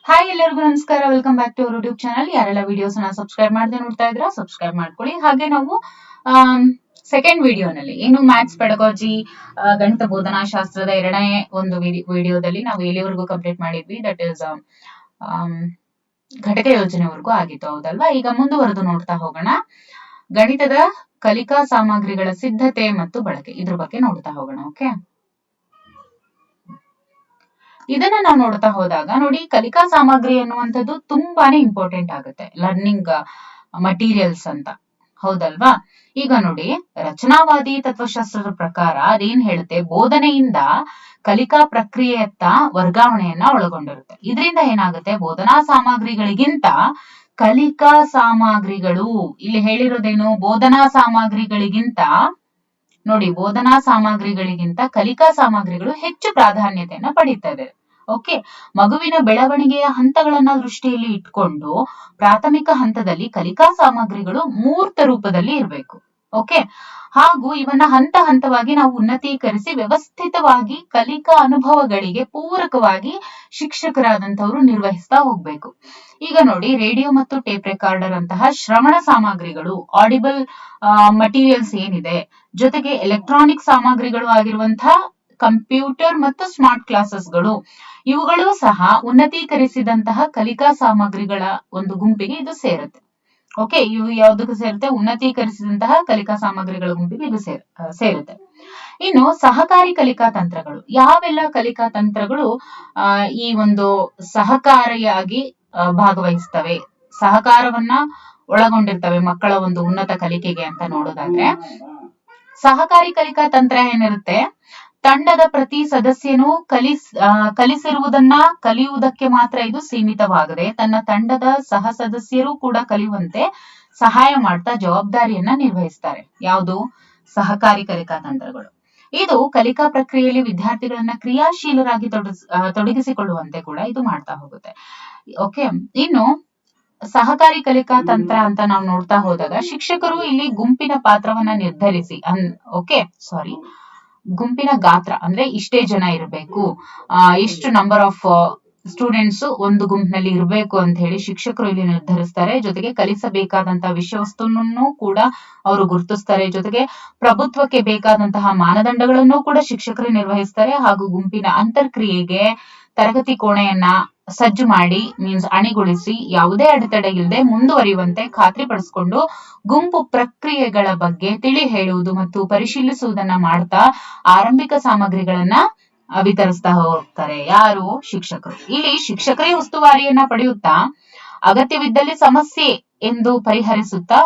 Hi ಎಲ್ಲರಿಗೂ ನಮಸ್ಕಾರ. Welcome back to our YouTube channel. ಯಾರೆಲ್ಲ ವಿಡಿಯೋಸ್ ನ ಸಬ್ಸ್ಕ್ರೈಬ್ ಮಾಡದೆ ನೋಡ್ತಾ ಇದ್ರ ಸಬ್ಸ್ಕ್ರೈಬ್ ಮಾಡ್ಕೊಳ್ಳಿ. ಹಾಗೆ ನಾವು ಸೆಕೆಂಡ್ ವಿಡಿಯೋನಲ್ಲಿ ಏನು ಮ್ಯಾಥ್ಸ್ ಪೆಡಗಾಜಿ ಗಣಿತ ಬೋಧನಾ ಶಾಸ್ತ್ರದ ಎರಡನೇ ಒಂದು ವಿಡಿಯೋದಲ್ಲಿ ನಾವು ಎಲ್ಲಿವರೆಗೂ ಕಂಪ್ಲೀಟ್ ಮಾಡಿದ್ವಿ, ದಟ್ ಇಸ್ ಘಟಕ ಯೋಜನೆವರೆಗೂ ಆಗಿತ್ತು, ಹೌದಲ್ವಾ? ಈಗ ಮುಂದುವರೆದು ನೋಡ್ತಾ ಹೋಗೋಣ. ಗಣಿತದ ಕಲಿಕಾ ಸಾಮಗ್ರಿಗಳ ಸಿದ್ಧತೆ ಮತ್ತು ಬಳಕೆ, ಇದ್ರ ಬಗ್ಗೆ ನೋಡ್ತಾ ಹೋಗೋಣ. ಓಕೆ, ಇದನ್ನ ನಾವು ನೋಡ್ತಾ ಹೋದಾಗ ನೋಡಿ, ಕಲಿಕಾ ಸಾಮಗ್ರಿ ಅನ್ನುವಂಥದ್ದು ತುಂಬಾನೇ ಇಂಪಾರ್ಟೆಂಟ್ ಆಗುತ್ತೆ ಲರ್ನಿಂಗ್ ಮಟೀರಿಯಲ್ಸ್ ಅಂತ, ಹೌದಲ್ವಾ? ಈಗ ನೋಡಿ, ರಚನಾವಾದಿ ತತ್ವಶಾಸ್ತ್ರದ ಪ್ರಕಾರ ಅದೇನ್ ಹೇಳುತ್ತೆ, ಬೋಧನೆಯಿಂದ ಕಲಿಕಾ ಪ್ರಕ್ರಿಯೆಯತ್ತ ವರ್ಗಾವಣೆಯನ್ನ ಒಳಗೊಂಡಿರುತ್ತೆ. ಇದರಿಂದ ಏನಾಗುತ್ತೆ, ಬೋಧನಾ ಸಾಮಗ್ರಿಗಳಿಗಿಂತ ಕಲಿಕಾ ಸಾಮಗ್ರಿಗಳು, ಇಲ್ಲಿ ಹೇಳಿರೋದೇನು, ಬೋಧನಾ ಸಾಮಗ್ರಿಗಳಿಗಿಂತ ನೋಡಿ, ಬೋಧನಾ ಸಾಮಗ್ರಿಗಳಿಗಿಂತ ಕಲಿಕಾ ಸಾಮಗ್ರಿಗಳು ಹೆಚ್ಚು ಪ್ರಾಧಾನ್ಯತೆಯನ್ನ ಪಡೀತದೆ. ಓಕೆ, ಮಗುವಿನ ಬೆಳವಣಿಗೆಯ ಹಂತಗಳನ್ನ ದೃಷ್ಟಿಯಲ್ಲಿ ಇಟ್ಕೊಂಡು ಪ್ರಾಥಮಿಕ ಹಂತದಲ್ಲಿ ಕಲಿಕಾ ಸಾಮಗ್ರಿಗಳು ಮೂರ್ತ ರೂಪದಲ್ಲಿ ಇರಬೇಕು. ಓಕೆ, ಹಾಗೂ ಇವನ್ನ ಹಂತ ಹಂತವಾಗಿ ನಾವು ಉನ್ನತೀಕರಿಸಿ ವ್ಯವಸ್ಥಿತವಾಗಿ ಕಲಿಕಾ ಅನುಭವಗಳಿಗೆ ಪೂರಕವಾಗಿ ಶಿಕ್ಷಕರಾದಂತವರು ನಿರ್ವಹಿಸ್ತಾ ಹೋಗ್ಬೇಕು. ಈಗ ನೋಡಿ, ರೇಡಿಯೋ ಮತ್ತು ಟೇಪ್ ರೆಕಾರ್ಡರ್ ಅಂತಹ ಶ್ರವಣ ಸಾಮಗ್ರಿಗಳು, ಆಡಿಬಲ್ ಮಟೀರಿಯಲ್ಸ್ ಏನಿದೆ, ಜೊತೆಗೆ ಎಲೆಕ್ಟ್ರಾನಿಕ್ ಸಾಮಗ್ರಿಗಳು ಆಗಿರುವಂತಹ ಕಂಪ್ಯೂಟರ್ ಮತ್ತು ಸ್ಮಾರ್ಟ್ ಕ್ಲಾಸಸ್ಗಳು, ಇವುಗಳು ಸಹ ಉನ್ನತೀಕರಿಸಿದಂತಹ ಕಲಿಕಾ ಸಾಮಗ್ರಿಗಳ ಒಂದು ಗುಂಪಿಗೆ ಇದು ಸೇರುತ್ತೆ. ಓಕೆ, ಇವು ಯಾವುದಕ್ಕೆ ಸೇರುತ್ತೆ, ಉನ್ನತೀಕರಿಸಿದಂತಹ ಕಲಿಕಾ ಸಾಮಗ್ರಿಗಳ ಗುಂಪಿಗೆ ಇದು ಸೇರುತ್ತೆ. ಇನ್ನು ಸಹಕಾರಿ ಕಲಿಕಾ ತಂತ್ರಗಳು, ಯಾವೆಲ್ಲ ಕಲಿಕಾ ತಂತ್ರಗಳು ಈ ಒಂದು ಸಹಕಾರಿಯಾಗಿ ಭಾಗವಹಿಸ್ತವೆ, ಸಹಕಾರವನ್ನ ಒಳಗೊಂಡಿರ್ತವೆ ಮಕ್ಕಳ ಒಂದು ಉನ್ನತ ಕಲಿಕೆಗೆ ಅಂತ ನೋಡೋದಾದ್ರೆ, ಸಹಕಾರಿ ಕಲಿಕಾ ತಂತ್ರ ಏನಿರುತ್ತೆ, ತಂಡದ ಪ್ರತಿ ಸದಸ್ಯನು ಕಲಿಸಿರುವುದನ್ನ ಕಲಿಯುವುದಕ್ಕೆ ಮಾತ್ರ ಇದು ಸೀಮಿತವಾಗದೆ ತನ್ನ ತಂಡದ ಸಹ ಸದಸ್ಯರು ಕೂಡ ಕಲಿಯುವಂತೆ ಸಹಾಯ ಮಾಡ್ತಾ ಜವಾಬ್ದಾರಿಯನ್ನ ನಿರ್ವಹಿಸ್ತಾರೆ. ಯಾವುದು, ಸಹಕಾರಿ ಕಲಿಕಾ ತಂತ್ರಗಳು. ಇದು ಕಲಿಕಾ ಪ್ರಕ್ರಿಯೆಯಲ್ಲಿ ವಿದ್ಯಾರ್ಥಿಗಳನ್ನ ಕ್ರಿಯಾಶೀಲರಾಗಿ ತೊಡಗಿಸಿಕೊಳ್ಳುವಂತೆ ಕೂಡ ಇದು ಮಾಡ್ತಾ ಹೋಗುತ್ತೆ. ಓಕೆ, ಇನ್ನು ಸಹಕಾರಿ ಕಲಿಕಾ ತಂತ್ರ ಅಂತ ನಾವು ನೋಡ್ತಾ ಹೋದಾಗ, ಶಿಕ್ಷಕರು ಇಲ್ಲಿ ಗುಂಪಿನ ಪಾತ್ರವನ್ನ ನಿರ್ಧರಿಸಿ ಗುಂಪಿನ ಗಾತ್ರ ಅಂದ್ರೆ ಇಷ್ಟೇ ಜನ ಇರಬೇಕು, ಎಷ್ಟು ನಂಬರ್ ಆಫ್ ಸ್ಟೂಡೆಂಟ್ಸ್ ಒಂದು ಗುಂಪಿನಲ್ಲಿ ಇರಬೇಕು ಅಂತ ಹೇಳಿ ಶಿಕ್ಷಕರು ಇಲ್ಲಿ ನಿರ್ಧರಿಸ್ತಾರೆ. ಜೊತೆಗೆ ಕಲಿಸಬೇಕಾದಂತಹ ವಿಷಯ ವಸ್ತುವನ್ನು ಕೂಡ ಅವರು ಗುರುತಿಸ್ತಾರೆ. ಜೊತೆಗೆ ಪ್ರಭುತ್ವಕ್ಕೆ ಬೇಕಾದಂತಹ ಮಾನದಂಡಗಳನ್ನು ಕೂಡ ಶಿಕ್ಷಕರು ನಿರ್ವಹಿಸ್ತಾರೆ. ಹಾಗೂ ಗುಂಪಿನ ಅಂತರ್ಕ್ರಿಯೆಗೆ ತರಗತಿ ಕೋಣೆಯನ್ನ ಸಜ್ಜು ಮಾಡಿ, ಮೀನ್ಸ್ ಅಣಿಗೊಳಿಸಿ, ಯಾವುದೇ ಅಡೆತಡೆ ಇಲ್ಲದೆ ಮುಂದುವರಿಯುವಂತೆ ಖಾತ್ರಿಪಡಿಸಿಕೊಂಡು ಗುಂಪು ಪ್ರಕ್ರಿಯೆಗಳ ಬಗ್ಗೆ ತಿಳಿ ಹೇಳುವುದು ಮತ್ತು ಪರಿಶೀಲಿಸುವುದನ್ನ ಮಾಡ್ತಾ ಆರಂಭಿಕ ಸಾಮಗ್ರಿಗಳನ್ನ ವಿತರಿಸ್ತಾ ಹೋಗ್ತಾರೆ. ಯಾರು, ಶಿಕ್ಷಕರು. ಇಲ್ಲಿ ಶಿಕ್ಷಕರೇ ಉಸ್ತುವಾರಿಯನ್ನ ಪಡೆಯುತ್ತಾ ಅಗತ್ಯವಿದ್ದಲ್ಲಿ ಸಮಸ್ಯೆ ಎಂದು ಪರಿಹರಿಸುತ್ತಾ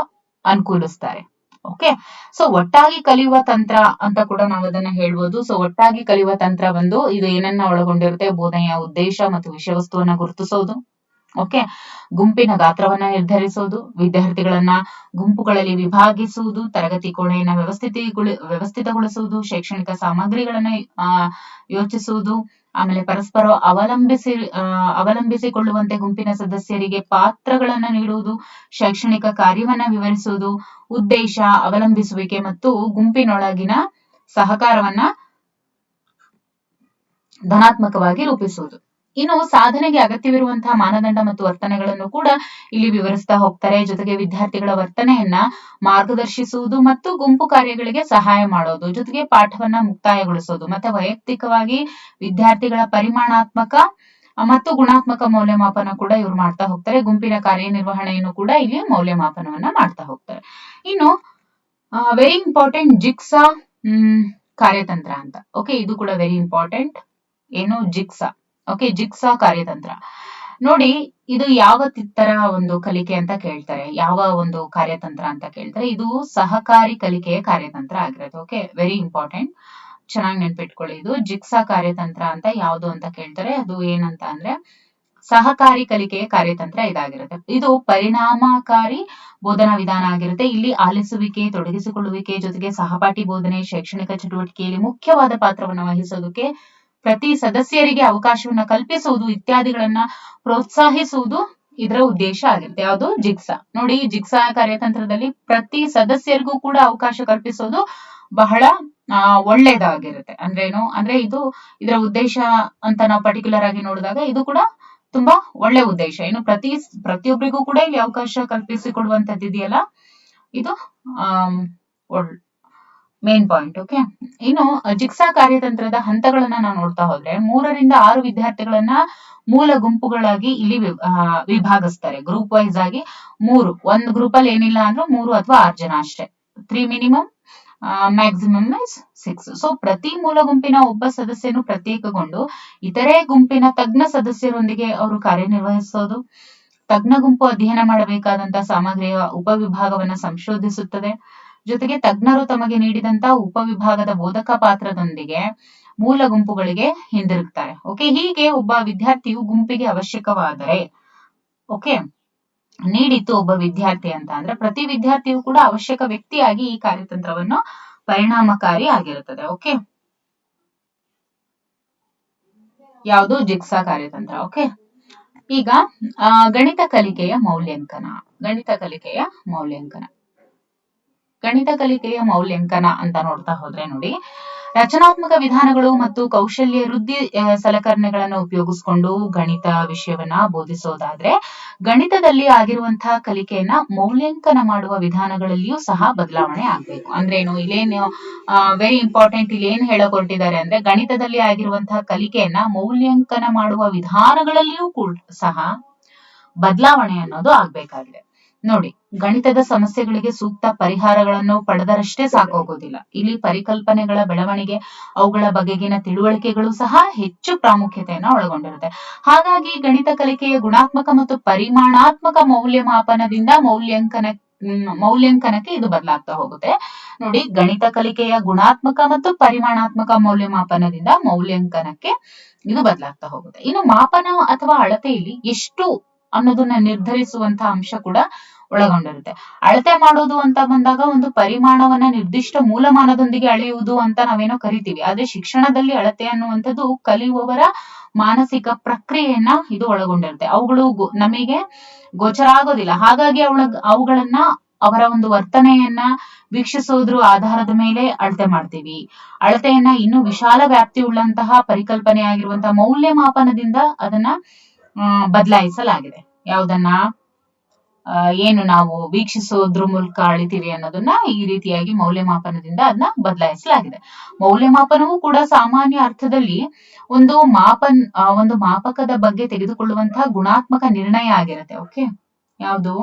ಅನುಕೂಲಿಸ್ತಾರೆ. ಓಕೆ, ಸೊ ಒಟ್ಟಾಗಿ ಕಲಿಯುವ ತಂತ್ರ ಅಂತ ಕೂಡ ನಾವು ಅದನ್ನ ಹೇಳ್ಬೋದು. ಸೊ ಒಟ್ಟಾಗಿ ಕಲಿಯುವ ತಂತ್ರ ಬಂದು ಇದು ಏನನ್ನ ಒಳಗೊಂಡಿರುತ್ತೆ, ಬೋಧನೆಯ ಉದ್ದೇಶ ಮತ್ತು ವಿಷಯ ವಸ್ತುವನ್ನ ಗುರುತಿಸೋದು, ಓಕೆ, ಗುಂಪಿನ ಗಾತ್ರವನ್ನ ನಿರ್ಧರಿಸೋದು, ವಿದ್ಯಾರ್ಥಿಗಳನ್ನ ಗುಂಪುಗಳಲ್ಲಿ ವಿಭಾಗಿಸುವುದು, ತರಗತಿ ಕೋಣೆಯನ್ನ ವ್ಯವಸ್ಥಿತಗೊಳಿಸುವುದು, ಶೈಕ್ಷಣಿಕ ಸಾಮಗ್ರಿಗಳನ್ನ ಯೋಚಿಸುವುದು, ಆಮೇಲೆ ಪರಸ್ಪರ ಅವಲಂಬಿಸಿಕೊಳ್ಳುವಂತೆ ಗುಂಪಿನ ಸದಸ್ಯರಿಗೆ ಪಾತ್ರಗಳನ್ನ ನೀಡುವುದು, ಶೈಕ್ಷಣಿಕ ಕಾರ್ಯವನ್ನ ವಿವರಿಸುವುದು, ಉದ್ದೇಶ, ಅವಲಂಬಿಸುವಿಕೆ ಮತ್ತು ಗುಂಪಿನೊಳಗಿನ ಸಹಕಾರವನ್ನ ಧನಾತ್ಮಕವಾಗಿ ರೂಪಿಸುವುದು. ಇನ್ನು ಸಾಧನೆಗೆ ಅಗತ್ಯವಿರುವಂತಹ ಮಾನದಂಡ ಮತ್ತು ವರ್ತನೆಗಳನ್ನು ಕೂಡ ಇಲ್ಲಿ ವಿವರಿಸ್ತಾ ಹೋಗ್ತಾರೆ. ಜೊತೆಗೆ ವಿದ್ಯಾರ್ಥಿಗಳ ವರ್ತನೆಯನ್ನ ಮಾರ್ಗದರ್ಶಿಸುವುದು ಮತ್ತು ಗುಂಪು ಕಾರ್ಯಗಳಿಗೆ ಸಹಾಯ ಮಾಡೋದು, ಜೊತೆಗೆ ಪಾಠವನ್ನ ಮುಕ್ತಾಯಗೊಳಿಸೋದು, ಮತ್ತೆ ವೈಯಕ್ತಿಕವಾಗಿ ವಿದ್ಯಾರ್ಥಿಗಳ ಪರಿಮಾಣಾತ್ಮಕ ಮತ್ತು ಗುಣಾತ್ಮಕ ಮೌಲ್ಯಮಾಪನ ಕೂಡ ಇವ್ರು ಮಾಡ್ತಾ ಹೋಗ್ತಾರೆ. ಗುಂಪಿನ ಕಾರ್ಯನಿರ್ವಹಣೆಯನ್ನು ಕೂಡ ಇಲ್ಲಿ ಮೌಲ್ಯಮಾಪನವನ್ನ ಮಾಡ್ತಾ ಹೋಗ್ತಾರೆ. ಇನ್ನು ವೆರಿ ಇಂಪಾರ್ಟೆಂಟ್ ಜಿಗ್ಸಾ ಕಾರ್ಯತಂತ್ರ ಅಂತ. ಓಕೆ, ಇದು ಕೂಡ ವೆರಿ ಇಂಪಾರ್ಟೆಂಟ್. ಏನು, ಜಿಗ್ಸಾ. ಓಕೆ, ಜಿಗ್ಸಾ ಕಾರ್ಯತಂತ್ರ ನೋಡಿ, ಇದು ಯಾವ ತರ ಒಂದು ಕಲಿಕೆ ಅಂತ ಕೇಳ್ತಾರೆ, ಯಾವ ಒಂದು ಕಾರ್ಯತಂತ್ರ ಅಂತ ಕೇಳ್ತಾರೆ. ಇದು ಸಹಕಾರಿ ಕಲಿಕೆಯ ಕಾರ್ಯತಂತ್ರ ಆಗಿರುತ್ತೆ. ಓಕೆ, ವೆರಿ ಇಂಪಾರ್ಟೆಂಟ್, ಚೆನ್ನಾಗಿ ನೆನ್ಪಿಟ್ಕೊಳ್ಳಿ. ಇದು ಜಿಗ್ಸಾ ಕಾರ್ಯತಂತ್ರ ಅಂತ ಯಾವುದು ಅಂತ ಕೇಳ್ತಾರೆ. ಅದು ಏನಂತ ಅಂದ್ರೆ ಸಹಕಾರಿ ಕಲಿಕೆಯ ಕಾರ್ಯತಂತ್ರ ಇದಾಗಿರುತ್ತೆ. ಇದು ಪರಿಣಾಮಕಾರಿ ಬೋಧನಾ ವಿಧಾನ ಆಗಿರುತ್ತೆ. ಇಲ್ಲಿ ಆಲಿಸುವಿಕೆ, ತೊಡಗಿಸಿಕೊಳ್ಳುವಿಕೆ, ಜೊತೆಗೆ ಸಹಪಾಠಿ ಬೋಧನೆ, ಶೈಕ್ಷಣಿಕ ಚಟುವಟಿಕೆಯಲ್ಲಿ ಮುಖ್ಯವಾದ ಪಾತ್ರವನ್ನು ವಹಿಸೋದಕ್ಕೆ ಪ್ರತಿ ಸದಸ್ಯರಿಗೆ ಅವಕಾಶವನ್ನ ಕಲ್ಪಿಸುವುದು ಇತ್ಯಾದಿಗಳನ್ನ ಪ್ರೋತ್ಸಾಹಿಸುವುದು ಇದರ ಉದ್ದೇಶ ಆಗಿರುತ್ತೆ. ಯಾವುದು, ಜಿಗ್ಸಾ. ನೋಡಿ, ಜಿಗ್ಸಾ ಕಾರ್ಯತಂತ್ರದಲ್ಲಿ ಪ್ರತಿ ಸದಸ್ಯರಿಗೂ ಕೂಡ ಅವಕಾಶ ಕಲ್ಪಿಸೋದು ಬಹಳ ಒಳ್ಳೇದಾಗಿರುತ್ತೆ. ಅಂದ್ರೇನು ಅಂದ್ರೆ ಇದು ಇದರ ಉದ್ದೇಶ ಅಂತ ನಾವು ಪರ್ಟಿಕ್ಯುಲರ್ ಆಗಿ ನೋಡಿದಾಗ ಇದು ಕೂಡ ತುಂಬಾ ಒಳ್ಳೆ ಉದ್ದೇಶ. ಇನ್ನು ಪ್ರತಿಯೊಬ್ಬರಿಗೂ ಕೂಡ ಇಲ್ಲಿ ಅವಕಾಶ ಕಲ್ಪಿಸಿಕೊಡುವಂತದ್ದು ಇದೆಯಲ್ಲ, ಇದು ಮೇನ್ ಪಾಯಿಂಟ್. ಓಕೆ, ಇನ್ನು ಜಿಗ್ಸಾ ಕಾರ್ಯತಂತ್ರದ ಹಂತಗಳನ್ನ ನಾವು ನೋಡ್ತಾ ಹೋದ್ರೆ 3 ರಿಂದ 6 ವಿದ್ಯಾರ್ಥಿಗಳನ್ನ ಮೂಲ ಗುಂಪುಗಳಾಗಿ ಇಲ್ಲಿ ವಿಭಾಗಿಸ್ತಾರೆ. ಗ್ರೂಪ್ ವೈಸ್ ಆಗಿ 3, ಒಂದು ಗ್ರೂಪ್ ಅಲ್ಲಿ ಏನಿಲ್ಲ ಅಂದ್ರೂ 3 ಅಥವಾ 6 ಜನ ಅಷ್ಟೇ. 3 ಮಿನಿಮಮ್, ಮ್ಯಾಕ್ಸಿಮಮ್ ಇಸ್ 6. ಸೊ ಪ್ರತಿ ಮೂಲ ಗುಂಪಿನ ಒಬ್ಬ ಸದಸ್ಯನು ಪ್ರತ್ಯೇಕಗೊಂಡು ಇತರೆ ಗುಂಪಿನ ತಜ್ಞ ಸದಸ್ಯರೊಂದಿಗೆ ಅವರು ಕಾರ್ಯನಿರ್ವಹಿಸೋದು. ತಜ್ಞ ಗುಂಪು ಅಧ್ಯಯನ ಮಾಡಬೇಕಾದಂತಹ ಸಾಮಗ್ರಿಯ ಉಪವಿಭಾಗವನ್ನ ಸಂಶೋಧಿಸುತ್ತದೆ. ಜೊತೆಗೆ ತಜ್ಞರು ತಮಗೆ ನೀಡಿದಂತ ಉಪವಿಭಾಗದ ಬೋಧಕ ಪಾತ್ರದೊಂದಿಗೆ ಮೂಲ ಗುಂಪುಗಳಿಗೆ ಹಿಂದಿರುಗ್ತಾರೆ. ಓಕೆ, ಹೀಗೆ ಒಬ್ಬ ವಿದ್ಯಾರ್ಥಿಯು ಗುಂಪಿಗೆ ಅವಶ್ಯಕವಾದರೆ, ಓಕೆ, ನೀಡಿತ್ತು ಒಬ್ಬ ವಿದ್ಯಾರ್ಥಿ ಅಂತ ಅಂದ್ರೆ ಪ್ರತಿ ವಿದ್ಯಾರ್ಥಿಯು ಕೂಡ ಅವಶ್ಯಕ ವ್ಯಕ್ತಿಯಾಗಿ ಈ ಕಾರ್ಯತಂತ್ರವನ್ನು ಪರಿಣಾಮಕಾರಿ ಆಗಿರುತ್ತದೆ. ಓಕೆ, ಯಾವುದು ಜಿಗ್ಸಾ ಕಾರ್ಯತಂತ್ರ. ಓಕೆ, ಈಗ ಗಣಿತ ಕಲಿಕೆಯ ಮೌಲ್ಯಾಂಕನ. ಗಣಿತ ಕಲಿಕೆಯ ಮೌಲ್ಯಾಂಕನ ಅಂತ ನೋಡ್ತಾ ಹೋದ್ರೆ ನೋಡಿ, ರಚನಾತ್ಮಕ ವಿಧಾನಗಳು ಮತ್ತು ಕೌಶಲ್ಯ ವೃದ್ಧಿ ಸಲಕರಣೆಗಳನ್ನು ಉಪಯೋಗಿಸಿಕೊಂಡು ಗಣಿತ ವಿಷಯವನ್ನ ಬೋಧಿಸೋದಾದ್ರೆ, ಗಣಿತದಲ್ಲಿ ಆಗಿರುವಂತಹ ಕಲಿಕೆಯನ್ನ ಮೌಲ್ಯಾಂಕನ ಮಾಡುವ ವಿಧಾನಗಳಲ್ಲಿಯೂ ಸಹ ಬದಲಾವಣೆ ಆಗ್ಬೇಕು. ಅಂದ್ರೇನು, ಇಲ್ಲೇನು ವೆರಿ ಇಂಪಾರ್ಟೆಂಟ್, ಇಲ್ಲಿ ಏನ್ ಹೇಳಕೊಟ್ಟಿದ್ದಾರೆ ಅಂದ್ರೆ, ಗಣಿತದಲ್ಲಿ ಆಗಿರುವಂತಹ ಕಲಿಕೆಯನ್ನ ಮೌಲ್ಯಾಂಕನ ಮಾಡುವ ವಿಧಾನಗಳಲ್ಲಿಯೂ ಕೂಡ ಸಹ ಬದಲಾವಣೆ ಅನ್ನೋದು ಆಗ್ಬೇಕಾಗಿದೆ. ನೋಡಿ, ಗಣಿತದ ಸಮಸ್ಯೆಗಳಿಗೆ ಸೂಕ್ತ ಪರಿಹಾರಗಳನ್ನು ಪಡೆದರಷ್ಟೇ ಸಾಕೋಗೋದಿಲ್ಲ. ಇಲ್ಲಿ ಪರಿಕಲ್ಪನೆಗಳ ಬೆಳವಣಿಗೆ, ಅವುಗಳ ಬಗೆಗಿನ ತಿಳುವಳಿಕೆಗಳು ಸಹ ಹೆಚ್ಚು ಪ್ರಾಮುಖ್ಯತೆಯನ್ನ ಒಳಗೊಂಡಿರುತ್ತೆ. ಹಾಗಾಗಿ ಗಣಿತ ಕಲಿಕೆಯ ಗುಣಾತ್ಮಕ ಮತ್ತು ಪರಿಮಾಣಾತ್ಮಕ ಮೌಲ್ಯಮಾಪನದಿಂದ ಮೌಲ್ಯಾಂಕನಕ್ಕೆ ಇದು ಬದಲಾಗ್ತಾ ಹೋಗುತ್ತೆ. ನೋಡಿ, ಗಣಿತ ಕಲಿಕೆಯ ಗುಣಾತ್ಮಕ ಮತ್ತು ಪರಿಮಾಣಾತ್ಮಕ ಮೌಲ್ಯಮಾಪನದಿಂದ ಮೌಲ್ಯಾಂಕನಕ್ಕೆ ಇದು ಬದಲಾಗ್ತಾ ಹೋಗುತ್ತೆ. ಇನ್ನು ಮಾಪನ ಅಥವಾ ಅಳತೆಯಲ್ಲಿ ಎಷ್ಟು ಅನ್ನೋದನ್ನ ನಿರ್ಧರಿಸುವಂತಹ ಅಂಶ ಕೂಡ ಒಳಗೊಂಡಿರುತ್ತೆ. ಅಳತೆ ಮಾಡೋದು ಅಂತ ಬಂದಾಗ ಒಂದು ಪರಿಮಾಣವನ್ನ ನಿರ್ದಿಷ್ಟ ಮೂಲಮಾನದೊಂದಿಗೆ ಅಳೆಯುವುದು ಅಂತ ನಾವೇನೋ ಕರಿತೀವಿ. ಆದ್ರೆ ಶಿಕ್ಷಣದಲ್ಲಿ ಅಳತೆ ಅನ್ನುವಂಥದ್ದು ಕಲಿಯುವವರ ಮಾನಸಿಕ ಪ್ರಕ್ರಿಯೆಯನ್ನ ಇದು ಒಳಗೊಂಡಿರುತ್ತೆ. ಅವುಗಳು ನಮಗೆ ಗೋಚರ ಆಗೋದಿಲ್ಲ. ಹಾಗಾಗಿ ಅವುಗಳನ್ನ ಅವರ ಒಂದು ವರ್ತನೆಯನ್ನ ವೀಕ್ಷಿಸೋದ್ರ ಆಧಾರದ ಮೇಲೆ ಅಳತೆ ಮಾಡ್ತೀವಿ. ಅಳತೆಯನ್ನ ಇನ್ನೂ ವಿಶಾಲ ವ್ಯಾಪ್ತಿ ಉಳ್ಳಂತಹ ಪರಿಕಲ್ಪನೆ ಆಗಿರುವಂತಹ ಮೌಲ್ಯಮಾಪನದಿಂದ ಅದನ್ನ ಬದಲಾಯಿಸಲಾಗಿದೆ. ಯಾವುದನ್ನ ಏನು ನಾವು ವೀಕ್ಷಿಸೋದ್ರ ಮೂಲಕ ಅಳಿತೀವಿ ಅನ್ನೋದನ್ನ ಈ ರೀತಿಯಾಗಿ ಮೌಲ್ಯಮಾಪನದಿಂದ ಅದನ್ನ ಬದಲಾಯಿಸಲಾಗಿದೆ. ಮೌಲ್ಯಮಾಪನವು ಕೂಡ ಸಾಮಾನ್ಯ ಅರ್ಥದಲ್ಲಿ ಒಂದು ಮಾಪಕದ ಬಗ್ಗೆ ತೆಗೆದುಕೊಳ್ಳುವಂತಹ ಗುಣಾತ್ಮಕ ನಿರ್ಣಯ ಆಗಿರುತ್ತೆ. ಓಕೆ, ಯಾವುದು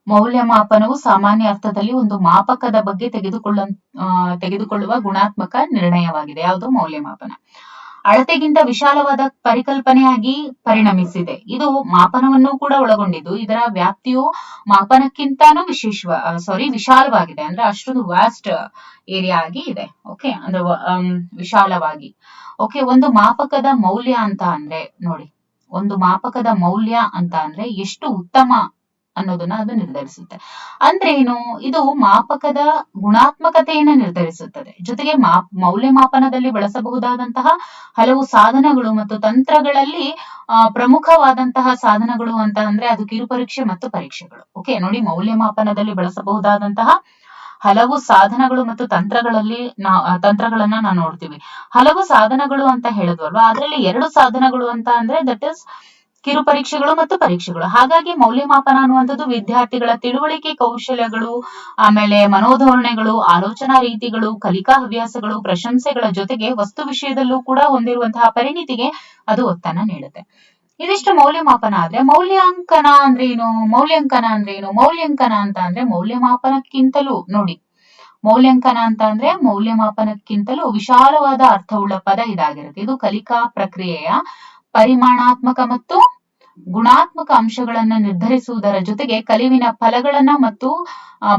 ಮೌಲ್ಯಮಾಪನವು ಸಾಮಾನ್ಯ ಅರ್ಥದಲ್ಲಿ ಒಂದು ಮಾಪಕದ ಬಗ್ಗೆ ತೆಗೆದುಕೊಳ್ಳುವ ಗುಣಾತ್ಮಕ ನಿರ್ಣಯವಾಗಿದೆ. ಯಾವುದು ಮೌಲ್ಯಮಾಪನ. ಅಳತೆಗಿಂತ ವಿಶಾಲವಾದ ಪರಿಕಲ್ಪನೆಯಾಗಿ ಪರಿಣಮಿಸಿದೆ. ಇದು ಮಾಪನವನ್ನು ಕೂಡ ಒಳಗೊಂಡಿದ್ದು ಇದರ ವ್ಯಾಪ್ತಿಯು ಮಾಪನಕ್ಕಿಂತಾನು ವಿಶಾಲವಾಗಿದೆ. ಅಂದ್ರೆ ಅಷ್ಟೊಂದು ವ್ಯಾಸ್ಟ್ ಏರಿಯಾ ಆಗಿ ಇದೆ. ಓಕೆ, ಅಂದ್ರೆ ವಿಶಾಲವಾಗಿ. ಓಕೆ, ಒಂದು ಮಾಪಕದ ಮೌಲ್ಯ ಅಂತ ಅಂದ್ರೆ ನೋಡಿ, ಒಂದು ಮಾಪಕದ ಮೌಲ್ಯ ಅಂತ ಅಂದ್ರೆ ಎಷ್ಟು ಉತ್ತಮ ಅನ್ನೋದನ್ನ ಅದು ನಿರ್ಧರಿಸುತ್ತೆ. ಅಂದ್ರೆ ಏನು, ಇದು ಮಾಪಕದ ಗುಣಾತ್ಮಕತೆಯನ್ನ ನಿರ್ಧರಿಸುತ್ತದೆ. ಜೊತೆಗೆ ಮೌಲ್ಯಮಾಪನದಲ್ಲಿ ಬಳಸಬಹುದಾದಂತಹ ಹಲವು ಸಾಧನಗಳು ಮತ್ತು ತಂತ್ರಗಳಲ್ಲಿ ಪ್ರಮುಖವಾದಂತಹ ಸಾಧನಗಳು ಅಂತ ಅಂದ್ರೆ ಅದು ಕಿರುಪರೀಕ್ಷೆ ಮತ್ತು ಪರೀಕ್ಷೆಗಳು. ಓಕೆ, ನೋಡಿ, ಮೌಲ್ಯಮಾಪನದಲ್ಲಿ ಬಳಸಬಹುದಾದಂತಹ ಹಲವು ಸಾಧನಗಳು ಮತ್ತು ತಂತ್ರಗಳನ್ನ ನಾವು ನೋಡ್ತೀವಿ. ಹಲವು ಸಾಧನಗಳು ಅಂತ ಹೇಳಿದ್ವಲ್ವಾ, ಅದರಲ್ಲಿ 2 ಸಾಧನಗಳು ಅಂತ ಅಂದ್ರೆ ದಟ್ ಇಸ್ ಕಿರುಪರೀಕ್ಷೆಗಳು ಮತ್ತು ಪರೀಕ್ಷೆಗಳು. ಹಾಗಾಗಿ ಮೌಲ್ಯಮಾಪನ ಅನ್ನುವಂಥದ್ದು ವಿದ್ಯಾರ್ಥಿಗಳ ತಿಳುವಳಿಕೆ, ಕೌಶಲ್ಯಗಳು, ಆಮೇಲೆ ಮನೋಧೋರಣೆಗಳು, ಆಲೋಚನಾ ರೀತಿಗಳು, ಕಲಿಕಾ ಹವ್ಯಾಸಗಳು, ಪ್ರಶಂಸೆಗಳ ಜೊತೆಗೆ ವಸ್ತು ವಿಷಯದಲ್ಲೂ ಕೂಡ ಹೊಂದಿರುವಂತಹ ಪರಿಣಿತಿಗೆ ಅದು ಒತ್ತನ್ನ ನೀಡುತ್ತೆ. ಇದಿಷ್ಟು ಮೌಲ್ಯಮಾಪನ ಆದ್ರೆ ಮೌಲ್ಯಾಂಕನ ಅಂದ್ರೆ ಏನು? ಮೌಲ್ಯಾಂಕನ ಅಂತ ಅಂದ್ರೆ ಮೌಲ್ಯಮಾಪನಕ್ಕಿಂತಲೂ ನೋಡಿ, ಮೌಲ್ಯಾಂಕನ ಅಂತ ಅಂದ್ರೆ ಮೌಲ್ಯಮಾಪನಕ್ಕಿಂತಲೂ ವಿಶಾಲವಾದ ಅರ್ಥವುಳ್ಳ ಪದ ಇದಾಗಿರುತ್ತೆ. ಇದು ಕಲಿಕಾ ಪ್ರಕ್ರಿಯೆಯ ಪರಿಮಾಣಾತ್ಮಕ ಮತ್ತು ಗುಣಾತ್ಮಕ ಅಂಶಗಳನ್ನ ನಿರ್ಧರಿಸುವುದರ ಜೊತೆಗೆ ಕಲಿವಿನ ಫಲಗಳನ್ನ ಮತ್ತು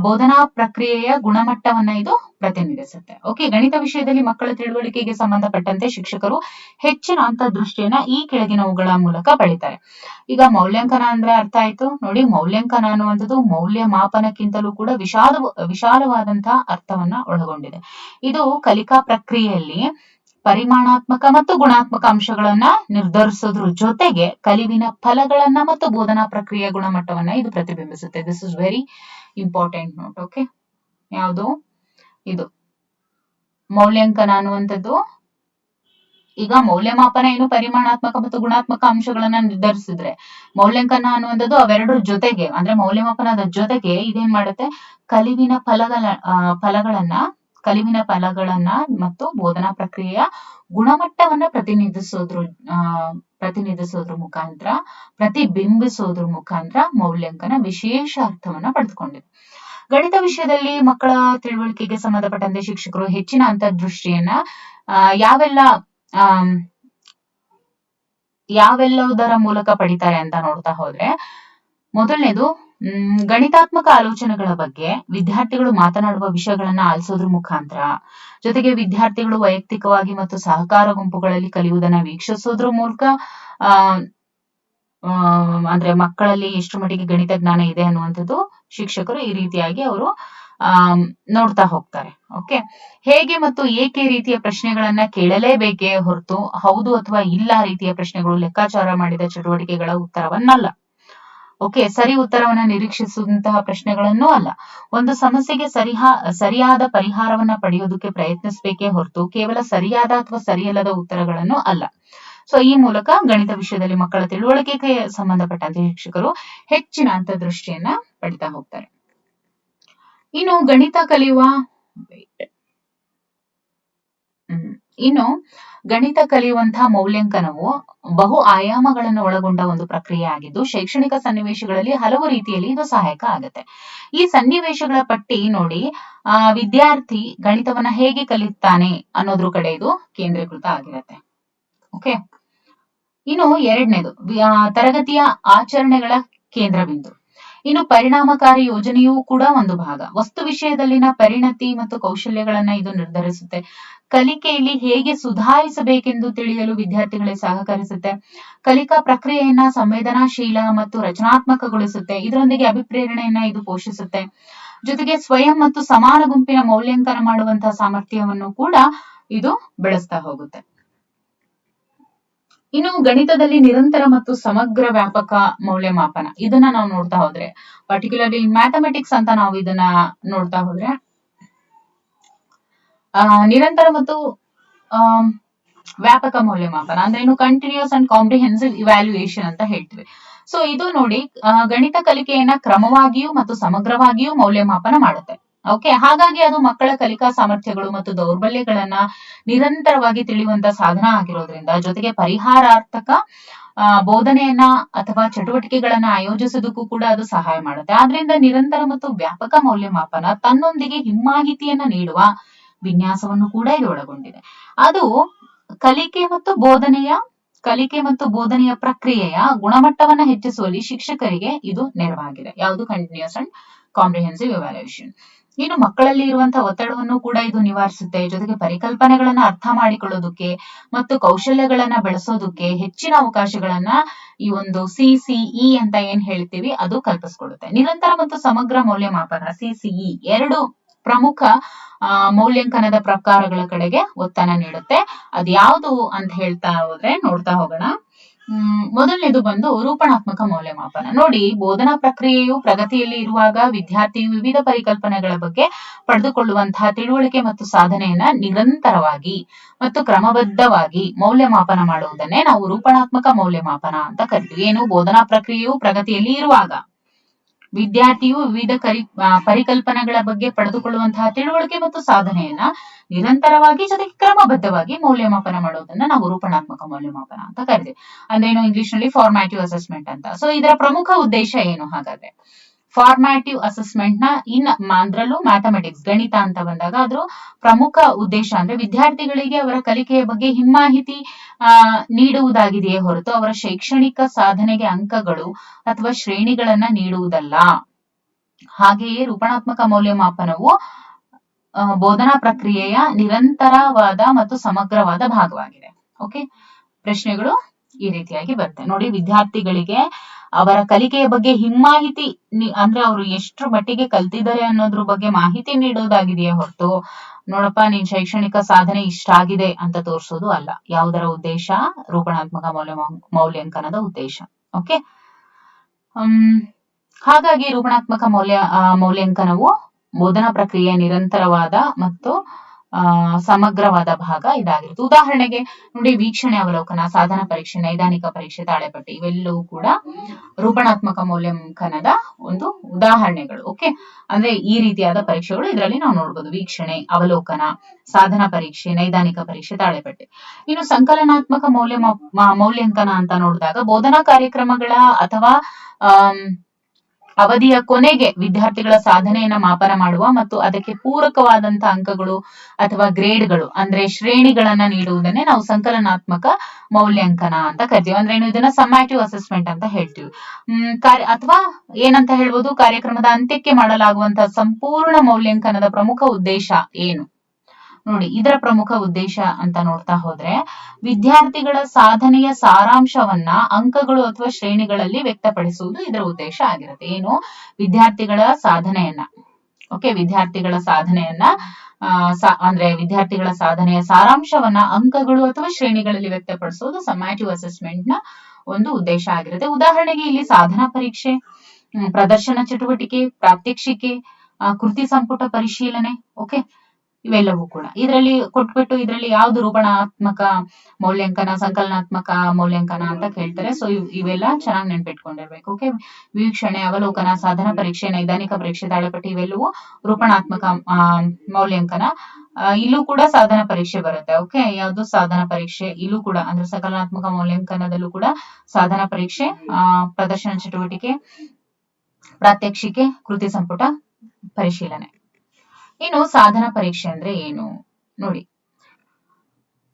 ಬೋಧನಾ ಪ್ರಕ್ರಿಯೆಯ ಗುಣಮಟ್ಟವನ್ನ ಇದು ಪ್ರತಿನಿಧಿಸುತ್ತೆ. ಓಕೆ, ಗಣಿತ ವಿಷಯದಲ್ಲಿ ಮಕ್ಕಳ ತಿಳುವಳಿಕೆಗೆ ಸಂಬಂಧಪಟ್ಟಂತೆ ಶಿಕ್ಷಕರು ಹೆಚ್ಚಿನ ಅಂತರ್ದೃಷ್ಟಿಯನ್ನ ಈ ಕೆಳಗಿನವುಗಳ ಮೂಲಕ ಪಡಿತಾರೆ. ಈಗ ಮೌಲ್ಯಾಂಕನ ಅಂದ್ರೆ ಅರ್ಥ ಆಯ್ತು. ನೋಡಿ, ಮೌಲ್ಯಾಂಕನ ಅನ್ನುವಂಥದ್ದು ಮೌಲ್ಯಮಾಪನಕ್ಕಿಂತಲೂ ಕೂಡ ವಿಶಾಲವಾದಂತಹ ಅರ್ಥವನ್ನ ಒಳಗೊಂಡಿದೆ. ಇದು ಕಲಿಕಾ ಪ್ರಕ್ರಿಯೆಯಲ್ಲಿ ಪರಿಮಾಣಾತ್ಮಕ ಮತ್ತು ಗುಣಾತ್ಮಕ ಅಂಶಗಳನ್ನ ನಿರ್ಧರಿಸೋದ್ರ ಜೊತೆಗೆ ಕಲಿವಿನ ಫಲಗಳನ್ನ ಮತ್ತು ಬೋಧನಾ ಪ್ರಕ್ರಿಯೆಯ ಗುಣಮಟ್ಟವನ್ನ ಇದು ಪ್ರತಿಬಿಂಬಿಸುತ್ತೆ. This is very important note. Okay, ಯಾವುದು ಇದು ಮೌಲ್ಯಾಂಕನ ಅನ್ನುವಂಥದ್ದು ಈಗ ಮೌಲ್ಯಮಾಪನ ಏನು ಪರಿಮಾಣಾತ್ಮಕ ಮತ್ತು ಗುಣಾತ್ಮಕ ಅಂಶಗಳನ್ನ ನಿರ್ಧರಿಸಿದ್ರೆ, ಮೌಲ್ಯಾಂಕನ ಅನ್ನುವಂಥದ್ದು ಅವೆರಡರ ಜೊತೆಗೆ ಅಂದ್ರೆ ಮೌಲ್ಯಮಾಪನದ ಜೊತೆಗೆ ಇದೇನ್ ಮಾಡುತ್ತೆ, ಕಲಿವಿನ ಫಲಗಳನ್ನ ಕಲಿವಿನ ಫಲಗಳನ್ನ ಮತ್ತು ಬೋಧನಾ ಪ್ರಕ್ರಿಯೆಯ ಗುಣಮಟ್ಟವನ್ನ ಪ್ರತಿನಿಧಿಸೋದ್ರ ಮುಖಾಂತರ, ಪ್ರತಿಬಿಂಬಿಸೋದ್ರ ಮುಖಾಂತರ ಮೌಲ್ಯಾಂಕನ ವಿಶೇಷ ಅರ್ಥವನ್ನ ಪಡೆದುಕೊಂಡಿದೆ. ಗಣಿತ ವಿಷಯದಲ್ಲಿ ಮಕ್ಕಳ ತಿಳುವಳಿಕೆಗೆ ಸಂಬಂಧಪಟ್ಟಂತೆ ಶಿಕ್ಷಕರು ಹೆಚ್ಚಿನ ಅಂತರ್ದೃಷ್ಟಿಯನ್ನ ಯಾವೆಲ್ಲದರ ಮೂಲಕ ಪಡಿತಾರೆ ಅಂತ ನೋಡ್ತಾ ಹೋದ್ರೆ, ಮೊದಲನೇದು ಗಣಿತಾತ್ಮಕ ಆಲೋಚನೆಗಳ ಬಗ್ಗೆ ವಿದ್ಯಾರ್ಥಿಗಳು ಮಾತನಾಡುವ ವಿಷಯಗಳನ್ನ ಆಲಿಸೋದ್ರ ಮುಖಾಂತರ, ಜೊತೆಗೆ ವಿದ್ಯಾರ್ಥಿಗಳು ವೈಯಕ್ತಿಕವಾಗಿ ಮತ್ತು ಸಹಕಾರ ಗುಂಪುಗಳಲ್ಲಿ ಕಲಿಯುವುದನ್ನ ವೀಕ್ಷಿಸೋದ್ರ ಮೂಲಕ ಅಂದ್ರೆ ಮಕ್ಕಳಲ್ಲಿ ಎಷ್ಟು ಮಟ್ಟಿಗೆ ಗಣಿತ ಜ್ಞಾನ ಇದೆ ಅನ್ನುವಂಥದ್ದು ಶಿಕ್ಷಕರು ಈ ರೀತಿಯಾಗಿ ಅವರು ನೋಡ್ತಾ ಹೋಗ್ತಾರೆ. ಓಕೆ, ಹೇಗೆ ಮತ್ತು ಏಕೆ ರೀತಿಯ ಪ್ರಶ್ನೆಗಳನ್ನ ಕೇಳಲೇಬೇಕೇ ಹೊರತು ಹೌದು ಅಥವಾ ಇಲ್ಲ ರೀತಿಯ ಪ್ರಶ್ನೆಗಳು ಲೆಕ್ಕಾಚಾರ ಮಾಡಿದ ಚಟುವಟಿಕೆಗಳ ಉತ್ತರವನ್ನಲ್ಲ. ಓಕೆ, ಸರಿ ಉತ್ತರವನ್ನ ನಿರೀಕ್ಷಿಸುವಂತಹ ಪ್ರಶ್ನೆಗಳನ್ನೂ ಅಲ್ಲ. ಒಂದು ಸಮಸ್ಯೆಗೆ ಸರಿಯಾದ ಪರಿಹಾರವನ್ನ ಪಡೆಯೋದಕ್ಕೆ ಪ್ರಯತ್ನಿಸಬೇಕೇ ಹೊರತು ಕೇವಲ ಸರಿಯಾದ ಅಥವಾ ಸರಿಯಲ್ಲದ ಉತ್ತರಗಳನ್ನು ಅಲ್ಲ. ಸೊ ಈ ಮೂಲಕ ಗಣಿತ ವಿಷಯದಲ್ಲಿ ಮಕ್ಕಳ ತಿಳುವಳಿಕೆಗೆ ಸಂಬಂಧಪಟ್ಟಂತೆ ಶಿಕ್ಷಕರು ಹೆಚ್ಚಿನ ಅಂತರ್ದೃಷ್ಟಿಯನ್ನ ಪಡಿತಾ ಹೋಗ್ತಾರೆ. ಇನ್ನು ಗಣಿತ ಕಲಿಯುವಂತಹ ಮೌಲ್ಯಾಂಕನವು ಬಹು ಆಯಾಮಗಳನ್ನು ಒಳಗೊಂಡ ಒಂದು ಪ್ರಕ್ರಿಯೆ ಆಗಿದ್ದು, ಶೈಕ್ಷಣಿಕ ಸನ್ನಿವೇಶಗಳಲ್ಲಿ ಹಲವು ರೀತಿಯಲ್ಲಿ ಇದು ಸಹಾಯಕ ಆಗುತ್ತೆ. ಈ ಸನ್ನಿವೇಶಗಳ ಪಟ್ಟಿ ನೋಡಿ, ವಿದ್ಯಾರ್ಥಿ ಗಣಿತವನ್ನ ಹೇಗೆ ಕಲಿಯುತ್ತಾನೆ ಅನ್ನೋದ್ರ ಕಡೆ ಇದು ಕೇಂದ್ರೀಕೃತ ಆಗಿರುತ್ತೆ. ಓಕೆ, ಇನ್ನು ಎರಡನೇದು ತರಗತಿಯ ಆಚರಣೆಗಳ ಕೇಂದ್ರ ಬಿಂದು. ಇನ್ನು ಪರಿಣಾಮಕಾರಿ ಯೋಜನೆಯೂ ಕೂಡ ಒಂದು ಭಾಗ. ವಸ್ತು ವಿಷಯದಲ್ಲಿನ ಪರಿಣತಿ ಮತ್ತು ಕೌಶಲ್ಯಗಳನ್ನ ಇದು ನಿರ್ಧರಿಸುತ್ತೆ. ಕಲಿಕೆಯಲ್ಲಿ ಹೇಗೆ ಸುಧಾರಿಸಬೇಕೆಂದು ತಿಳಿಯಲು ವಿದ್ಯಾರ್ಥಿಗಳಿಗೆ ಸಹಕರಿಸುತ್ತೆ. ಕಲಿಕಾ ಪ್ರಕ್ರಿಯೆಯನ್ನ ಸಂವೇದನಾಶೀಲ ಮತ್ತು ರಚನಾತ್ಮಕಗೊಳಿಸುತ್ತೆ. ಇದರೊಂದಿಗೆ ಅಭಿಪ್ರೇರಣೆಯನ್ನ ಇದು ಪೋಷಿಸುತ್ತೆ. ಜೊತೆಗೆ ಸ್ವಯಂ ಮತ್ತು ಸಮಾನ ಗುಂಪಿನ ಮೌಲ್ಯಾಂಕನ ಮಾಡುವಂತಹ ಸಾಮರ್ಥ್ಯವನ್ನು ಕೂಡ ಇದು ಬೆಳೆಸ್ತಾ ಹೋಗುತ್ತೆ. ಇನ್ನು ಗಣಿತದಲ್ಲಿ ನಿರಂತರ ಮತ್ತು ಸಮಗ್ರ ವ್ಯಾಪಕ ಮೌಲ್ಯಮಾಪನ, ಇದನ್ನ ನಾವು ನೋಡ್ತಾ ಹೋದ್ರೆ, ಪರ್ಟಿಕ್ಯುಲರ್ಲಿ ಮ್ಯಾಥಮೆಟಿಕ್ಸ್ ಅಂತ ನಾವು ಇದನ್ನ ನೋಡ್ತಾ ಹೋದ್ರೆ, ನಿರಂತರ ಮತ್ತು ವ್ಯಾಪಕ ಮೌಲ್ಯಮಾಪನ ಅಂದ್ರೆ ಏನು, ಕಂಟಿನ್ಯೂಸ್ ಅಂಡ್ ಕಾಂಪ್ರಿಹೆನ್ಸಿವ್ ಇವ್ಯಾಲ್ಯೂಯೇಷನ್ ಅಂತ ಹೇಳ್ತೀವಿ. ಸೊ ಇದು ನೋಡಿ, ಗಣಿತ ಕಲಿಕೆಯನ್ನ ಕ್ರಮವಾಗಿಯೂ ಮತ್ತು ಸಮಗ್ರವಾಗಿಯೂ ಮೌಲ್ಯಮಾಪನ ಮಾಡುತ್ತೆ. ಓಕೆ, ಹಾಗಾಗಿ ಅದು ಮಕ್ಕಳ ಕಲಿಕಾ ಸಾಮರ್ಥ್ಯಗಳು ಮತ್ತು ದೌರ್ಬಲ್ಯಗಳನ್ನ ನಿರಂತರವಾಗಿ ತಿಳಿಯುವಂತ ಸಾಧನ ಆಗಿರೋದ್ರಿಂದ, ಜೊತೆಗೆ ಪರಿಹಾರಾರ್ಥಕ ಬೋಧನೆಯನ್ನ ಅಥವಾ ಚಟುವಟಿಕೆಗಳನ್ನ ಆಯೋಜಿಸೋದಕ್ಕೂ ಕೂಡ ಅದು ಸಹಾಯ ಮಾಡುತ್ತೆ. ಆದ್ರಿಂದ ನಿರಂತರ ಮತ್ತು ವ್ಯಾಪಕ ಮೌಲ್ಯಮಾಪನ ತನ್ನೊಂದಿಗೆ ಹಿಮ್ಮಾಹಿತಿಯನ್ನ ನೀಡುವ ವಿನ್ಯಾಸವನ್ನು ಕೂಡ ಇದು ಒಳಗೊಂಡಿದೆ. ಅದು ಕಲಿಕೆ ಮತ್ತು ಬೋಧನೆಯ ಪ್ರಕ್ರಿಯೆಯ ಗುಣಮಟ್ಟವನ್ನ ಹೆಚ್ಚಿಸುವಲ್ಲಿ ಶಿಕ್ಷಕರಿಗೆ ಇದು ನೆರವಾಗಿದೆ. ಯಾವುದು, ಕಂಟಿನ್ಯೂಸ್ ಅಂಡ್ ಕಾಂಪ್ರಿಹೆನ್ಸಿವ್ ಇವ್ಯಾಲ್ಯೂಯೇಷನ್. ಇನ್ನು ಮಕ್ಕಳಲ್ಲಿ ಇರುವಂತಹ ಒತ್ತಡವನ್ನು ಕೂಡ ಇದು ನಿವಾರಿಸುತ್ತೆ. ಜೊತೆಗೆ ಪರಿಕಲ್ಪನೆಗಳನ್ನ ಅರ್ಥ ಮಾಡಿಕೊಳ್ಳೋದಕ್ಕೆ ಮತ್ತು ಕೌಶಲ್ಯಗಳನ್ನ ಬೆಳೆಸೋದಕ್ಕೆ ಹೆಚ್ಚಿನ ಅವಕಾಶಗಳನ್ನ ಈ ಒಂದು CCE ಅಂತ ಏನ್ ಹೇಳ್ತೀವಿ ಅದು ಕಲ್ಪಿಸ್ಕೊಡುತ್ತೆ. ನಿರಂತರ ಮತ್ತು ಸಮಗ್ರ ಮೌಲ್ಯಮಾಪನ CCE ಎರಡು ಪ್ರಮುಖ ಮೌಲ್ಯಾಂಕನದ ಪ್ರಕಾರಗಳ ಕಡೆಗೆ ಒತ್ತನ್ನ ನೀಡುತ್ತೆ. ಅದ್ಯಾವುದು ಅಂತ ಹೇಳ್ತಾ ಹೋದ್ರೆ ನೋಡ್ತಾ ಹೋಗೋಣ. ಮೊದಲನೇದು ಬಂದು ರೂಪಣಾತ್ಮಕ ಮೌಲ್ಯಮಾಪನ. ನೋಡಿ, ಬೋಧನಾ ಪ್ರಕ್ರಿಯೆಯು ಪ್ರಗತಿಯಲ್ಲಿ ಇರುವಾಗ ವಿದ್ಯಾರ್ಥಿಯು ವಿವಿಧ ಪರಿಕಲ್ಪನೆಗಳ ಬಗ್ಗೆ ಪಡೆದುಕೊಳ್ಳುವಂತಹ ತಿಳುವಳಿಕೆ ಮತ್ತು ಸಾಧನೆಯನ್ನ ನಿರಂತರವಾಗಿ ಮತ್ತು ಕ್ರಮಬದ್ಧವಾಗಿ ಮೌಲ್ಯಮಾಪನ ಮಾಡುವುದನ್ನೇ ನಾವು ರೂಪಣಾತ್ಮಕ ಮೌಲ್ಯಮಾಪನ ಅಂತ ಕರಿತೀವಿ. ಏನು, ಬೋಧನಾ ಪ್ರಕ್ರಿಯೆಯು ಪ್ರಗತಿಯಲ್ಲಿ ಇರುವಾಗ ವಿದ್ಯಾರ್ಥಿಯು ವಿವಿಧ ಪರಿಕಲ್ಪನೆಗಳ ಬಗ್ಗೆ ಪಡೆದುಕೊಳ್ಳುವಂತಹ ತಿಳುವಳಿಕೆ ಮತ್ತು ಸಾಧನೆಯನ್ನ ನಿರಂತರವಾಗಿ ಜೊತೆಗೆ ಕ್ರಮಬದ್ಧವಾಗಿ ಮೌಲ್ಯಮಾಪನ ಮಾಡೋದನ್ನ ನಾವು ರೂಪಣಾತ್ಮಕ ಮೌಲ್ಯಮಾಪನ ಅಂತ ಕರಿತೀವಿ. ಅಂದ್ರೇನು, ಇಂಗ್ಲಿಷ್ ನಲ್ಲಿ ಫಾರ್ಮ್ಯಾಟಿವ್ ಅಸೆಸ್ಮೆಂಟ್ ಅಂತ. ಸೊ ಇದರ ಪ್ರಮುಖ ಉದ್ದೇಶ ಏನು ಹಾಗಾದ್ರೆ? ಫಾರ್ಮ್ಯಾಟಿವ್ ಅಸೆಸ್ಮೆಂಟ್ ನ ಅದ್ರಲ್ಲೂ ಮ್ಯಾಥಮೆಟಿಕ್ಸ್ ಗಣಿತ ಅಂತ ಬಂದಾಗ ಅದ್ರ ಪ್ರಮುಖ ಉದ್ದೇಶ ಅಂದ್ರೆ ವಿದ್ಯಾರ್ಥಿಗಳಿಗೆ ಅವರ ಕಲಿಕೆಯ ಬಗ್ಗೆ ಹಿಮ್ಮಾಹಿತಿ ನೀಡುವುದಾಗಿದೆಯೇ ಹೊರತು ಅವರ ಶೈಕ್ಷಣಿಕ ಸಾಧನೆಗೆ ಅಂಕಗಳು ಅಥವಾ ಶ್ರೇಣಿಗಳನ್ನ ನೀಡುವುದಲ್ಲ. ಹಾಗೆಯೇ ರೂಪಣಾತ್ಮಕ ಮೌಲ್ಯಮಾಪನವು ಬೋಧನಾ ಪ್ರಕ್ರಿಯೆಯ ನಿರಂತರವಾದ ಮತ್ತು ಸಮಗ್ರವಾದ ಭಾಗವಾಗಿದೆ. ಓಕೆ, ಪ್ರಶ್ನೆಗಳು ಈ ರೀತಿಯಾಗಿ ಬರುತ್ತೆ ನೋಡಿ. ವಿದ್ಯಾರ್ಥಿಗಳಿಗೆ ಅವರ ಕಲಿಕೆಯ ಬಗ್ಗೆ ಹಿಮ್ಮಾಹಿತಿ ಅಂದ್ರೆ ಅವರು ಎಷ್ಟು ಮಟ್ಟಿಗೆ ಕಲ್ತಿದ್ದಾರೆ ಅನ್ನೋದ್ರ ಬಗ್ಗೆ ಮಾಹಿತಿ ನೀಡೋದಾಗಿದೆಯೇ ಹೊರತು ನೋಡಪ್ಪ ನಿನ್ ಶೈಕ್ಷಣಿಕ ಸಾಧನೆ ಇಷ್ಟ ಆಗಿದೆ ಅಂತ ತೋರಿಸೋದು ಅಲ್ಲ. ಯಾವುದರ ಉದ್ದೇಶ? ರೂಪಣಾತ್ಮಕ ಮೌಲ್ಯಾಂಕನದ ಉದ್ದೇಶ. ಓಕೆ, ಹಾಗಾಗಿ ರೂಪಣಾತ್ಮಕ ಮೌಲ್ಯಾಂಕನವು ಬೋಧನಾ ಪ್ರಕ್ರಿಯೆಯ ನಿರಂತರವಾದ ಮತ್ತು ಸಮಗ್ರವಾದ ಭಾಗ ಇದಾಗಿರುತ್ತೆ. ಉದಾಹರಣೆಗೆ ನೋಡಿ, ವೀಕ್ಷಣೆ, ಅವಲೋಕನ, ಸಾಧನ ಪರೀಕ್ಷೆ, ನೈದಾನಿಕ ಪರೀಕ್ಷೆ, ತಾಳೆಪಟ್ಟಿ ಇವೆಲ್ಲವೂ ಕೂಡ ರೂಪಣಾತ್ಮಕ ಮೌಲ್ಯಾಂಕನದ ಒಂದು ಉದಾಹರಣೆಗಳು. ಓಕೆ, ಅಂದ್ರೆ ಈ ರೀತಿಯಾದ ಪರೀಕ್ಷೆಗಳು ಇದರಲ್ಲಿ ನಾವು ನೋಡ್ಬೋದು: ವೀಕ್ಷಣೆ, ಅವಲೋಕನ, ಸಾಧನ ಪರೀಕ್ಷೆ, ನೈದಾನಿಕ ಪರೀಕ್ಷೆ, ತಾಳೆಪಟ್ಟಿ. ಇನ್ನು ಸಂಕಲನಾತ್ಮಕ ಮೌಲ್ಯಾಂಕನ ಅಂತ ನೋಡಿದಾಗ ಬೋಧನಾ ಕಾರ್ಯಕ್ರಮಗಳ ಅಥವಾ ಅವಧಿಯ ಕೊನೆಗೆ ವಿದ್ಯಾರ್ಥಿಗಳ ಸಾಧನೆಯನ್ನ ಮಾಪನ ಮಾಡುವ ಮತ್ತು ಅದಕ್ಕೆ ಪೂರಕವಾದಂತಹ ಅಂಕಗಳು ಅಥವಾ ಗ್ರೇಡ್ಗಳು ಅಂದ್ರೆ ಶ್ರೇಣಿಗಳನ್ನ ನೀಡುವುದನ್ನೇ ನಾವು ಸಂಕಲನಾತ್ಮಕ ಮೌಲ್ಯಾಂಕನ ಅಂತ ಕರಿತೀವಿ. ಅಂದ್ರೆ ಇದನ್ನ ಸಮ್ಯಾಟಿವ್ ಅಸೆಸ್ಮೆಂಟ್ ಅಂತ ಹೇಳ್ತೀವಿ. ಅಥವಾ ಏನಂತ ಹೇಳ್ಬೋದು, ಕಾರ್ಯಕ್ರಮದ ಅಂತ್ಯಕ್ಕೆ ಮಾಡಲಾಗುವಂತಹ ಸಂಪೂರ್ಣ ಮೌಲ್ಯಾಂಕನದ ಪ್ರಮುಖ ಉದ್ದೇಶ ಏನು? ನೋಡಿ, ಇದರ ಪ್ರಮುಖ ಉದ್ದೇಶ ಅಂತ ನೋಡ್ತಾ ಹೋದ್ರೆ ವಿದ್ಯಾರ್ಥಿಗಳ ಸಾಧನೆಯ ಸಾರಾಂಶವನ್ನ ಅಂಕಗಳು ಅಥವಾ ಶ್ರೇಣಿಗಳಲ್ಲಿ ವ್ಯಕ್ತಪಡಿಸುವುದು ಇದರ ಉದ್ದೇಶ ಆಗಿರುತ್ತೆ. ಏನು? ವಿದ್ಯಾರ್ಥಿಗಳ ಸಾಧನೆಯನ್ನ ವಿದ್ಯಾರ್ಥಿಗಳ ಸಾಧನೆಯನ್ನ ಅಂದ್ರೆ ವಿದ್ಯಾರ್ಥಿಗಳ ಸಾಧನೆಯ ಸಾರಾಂಶವನ್ನ ಅಂಕಗಳು ಅಥವಾ ಶ್ರೇಣಿಗಳಲ್ಲಿ ವ್ಯಕ್ತಪಡಿಸುವುದು ಸಮ್ಯಾಟಿವ್ ಅಸೆಸ್ಮೆಂಟ್ ನ ಒಂದು ಉದ್ದೇಶ ಆಗಿರುತ್ತೆ. ಉದಾಹರಣೆಗೆ ಇಲ್ಲಿ ಸಾಧನಾ ಪರೀಕ್ಷೆ, ಪ್ರದರ್ಶನ ಚಟುವಟಿಕೆ, ಪ್ರಾತ್ಯಕ್ಷಿಕೆ, ಕೃತಿ ಸಂಪುಟ ಪರಿಶೀಲನೆ, ಇವೆಲ್ಲವೂ ಕೂಡ ಇದರಲ್ಲಿ ಕೊಟ್ಬಿಟ್ಟು ಇದರಲ್ಲಿ ಯಾವ್ದು ರೂಪಣಾತ್ಮಕ ಮೌಲ್ಯಾಂಕನ, ಸಂಕಲನಾತ್ಮಕ ಮೌಲ್ಯಾಂಕನ ಅಂತ ಕೇಳ್ತಾರೆ. ಸೊ ಇವೆಲ್ಲ ಚೆನ್ನಾಗಿ ನೆನ್ಪಿಟ್ಕೊಂಡಿರ್ಬೇಕು. ವೀಕ್ಷಣೆ, ಅವಲೋಕನ, ಸಾಧನ ಪರೀಕ್ಷೆ, ನೈದಾನಿಕ ಪರೀಕ್ಷೆ, ತಾಳೆಪಟ್ಟಿ ಇವೆಲ್ಲವೂ ರೂಪಣಾತ್ಮಕ ಮೌಲ್ಯಾಂಕನ. ಇಲ್ಲೂ ಕೂಡ ಸಾಧನ ಪರೀಕ್ಷೆ ಬರುತ್ತೆ. ಯಾವುದು ಸಾಧನ ಪರೀಕ್ಷೆ? ಇಲ್ಲೂ ಕೂಡ ಅಂದ್ರೆ ಸಂಕಲನಾತ್ಮಕ ಮೌಲ್ಯಾಂಕನದಲ್ಲೂ ಕೂಡ ಸಾಧನ ಪರೀಕ್ಷೆ, ಪ್ರದರ್ಶನ ಚಟುವಟಿಕೆ, ಪ್ರಾತ್ಯಕ್ಷಿಕೆ, ಕೃತಿ ಸಂಪುಟ ಪರಿಶೀಲನೆ. ಇನ್ನು ಸಾಧನ ಪರೀಕ್ಷೆ ಅಂದ್ರೆ ಏನು ನೋಡಿ,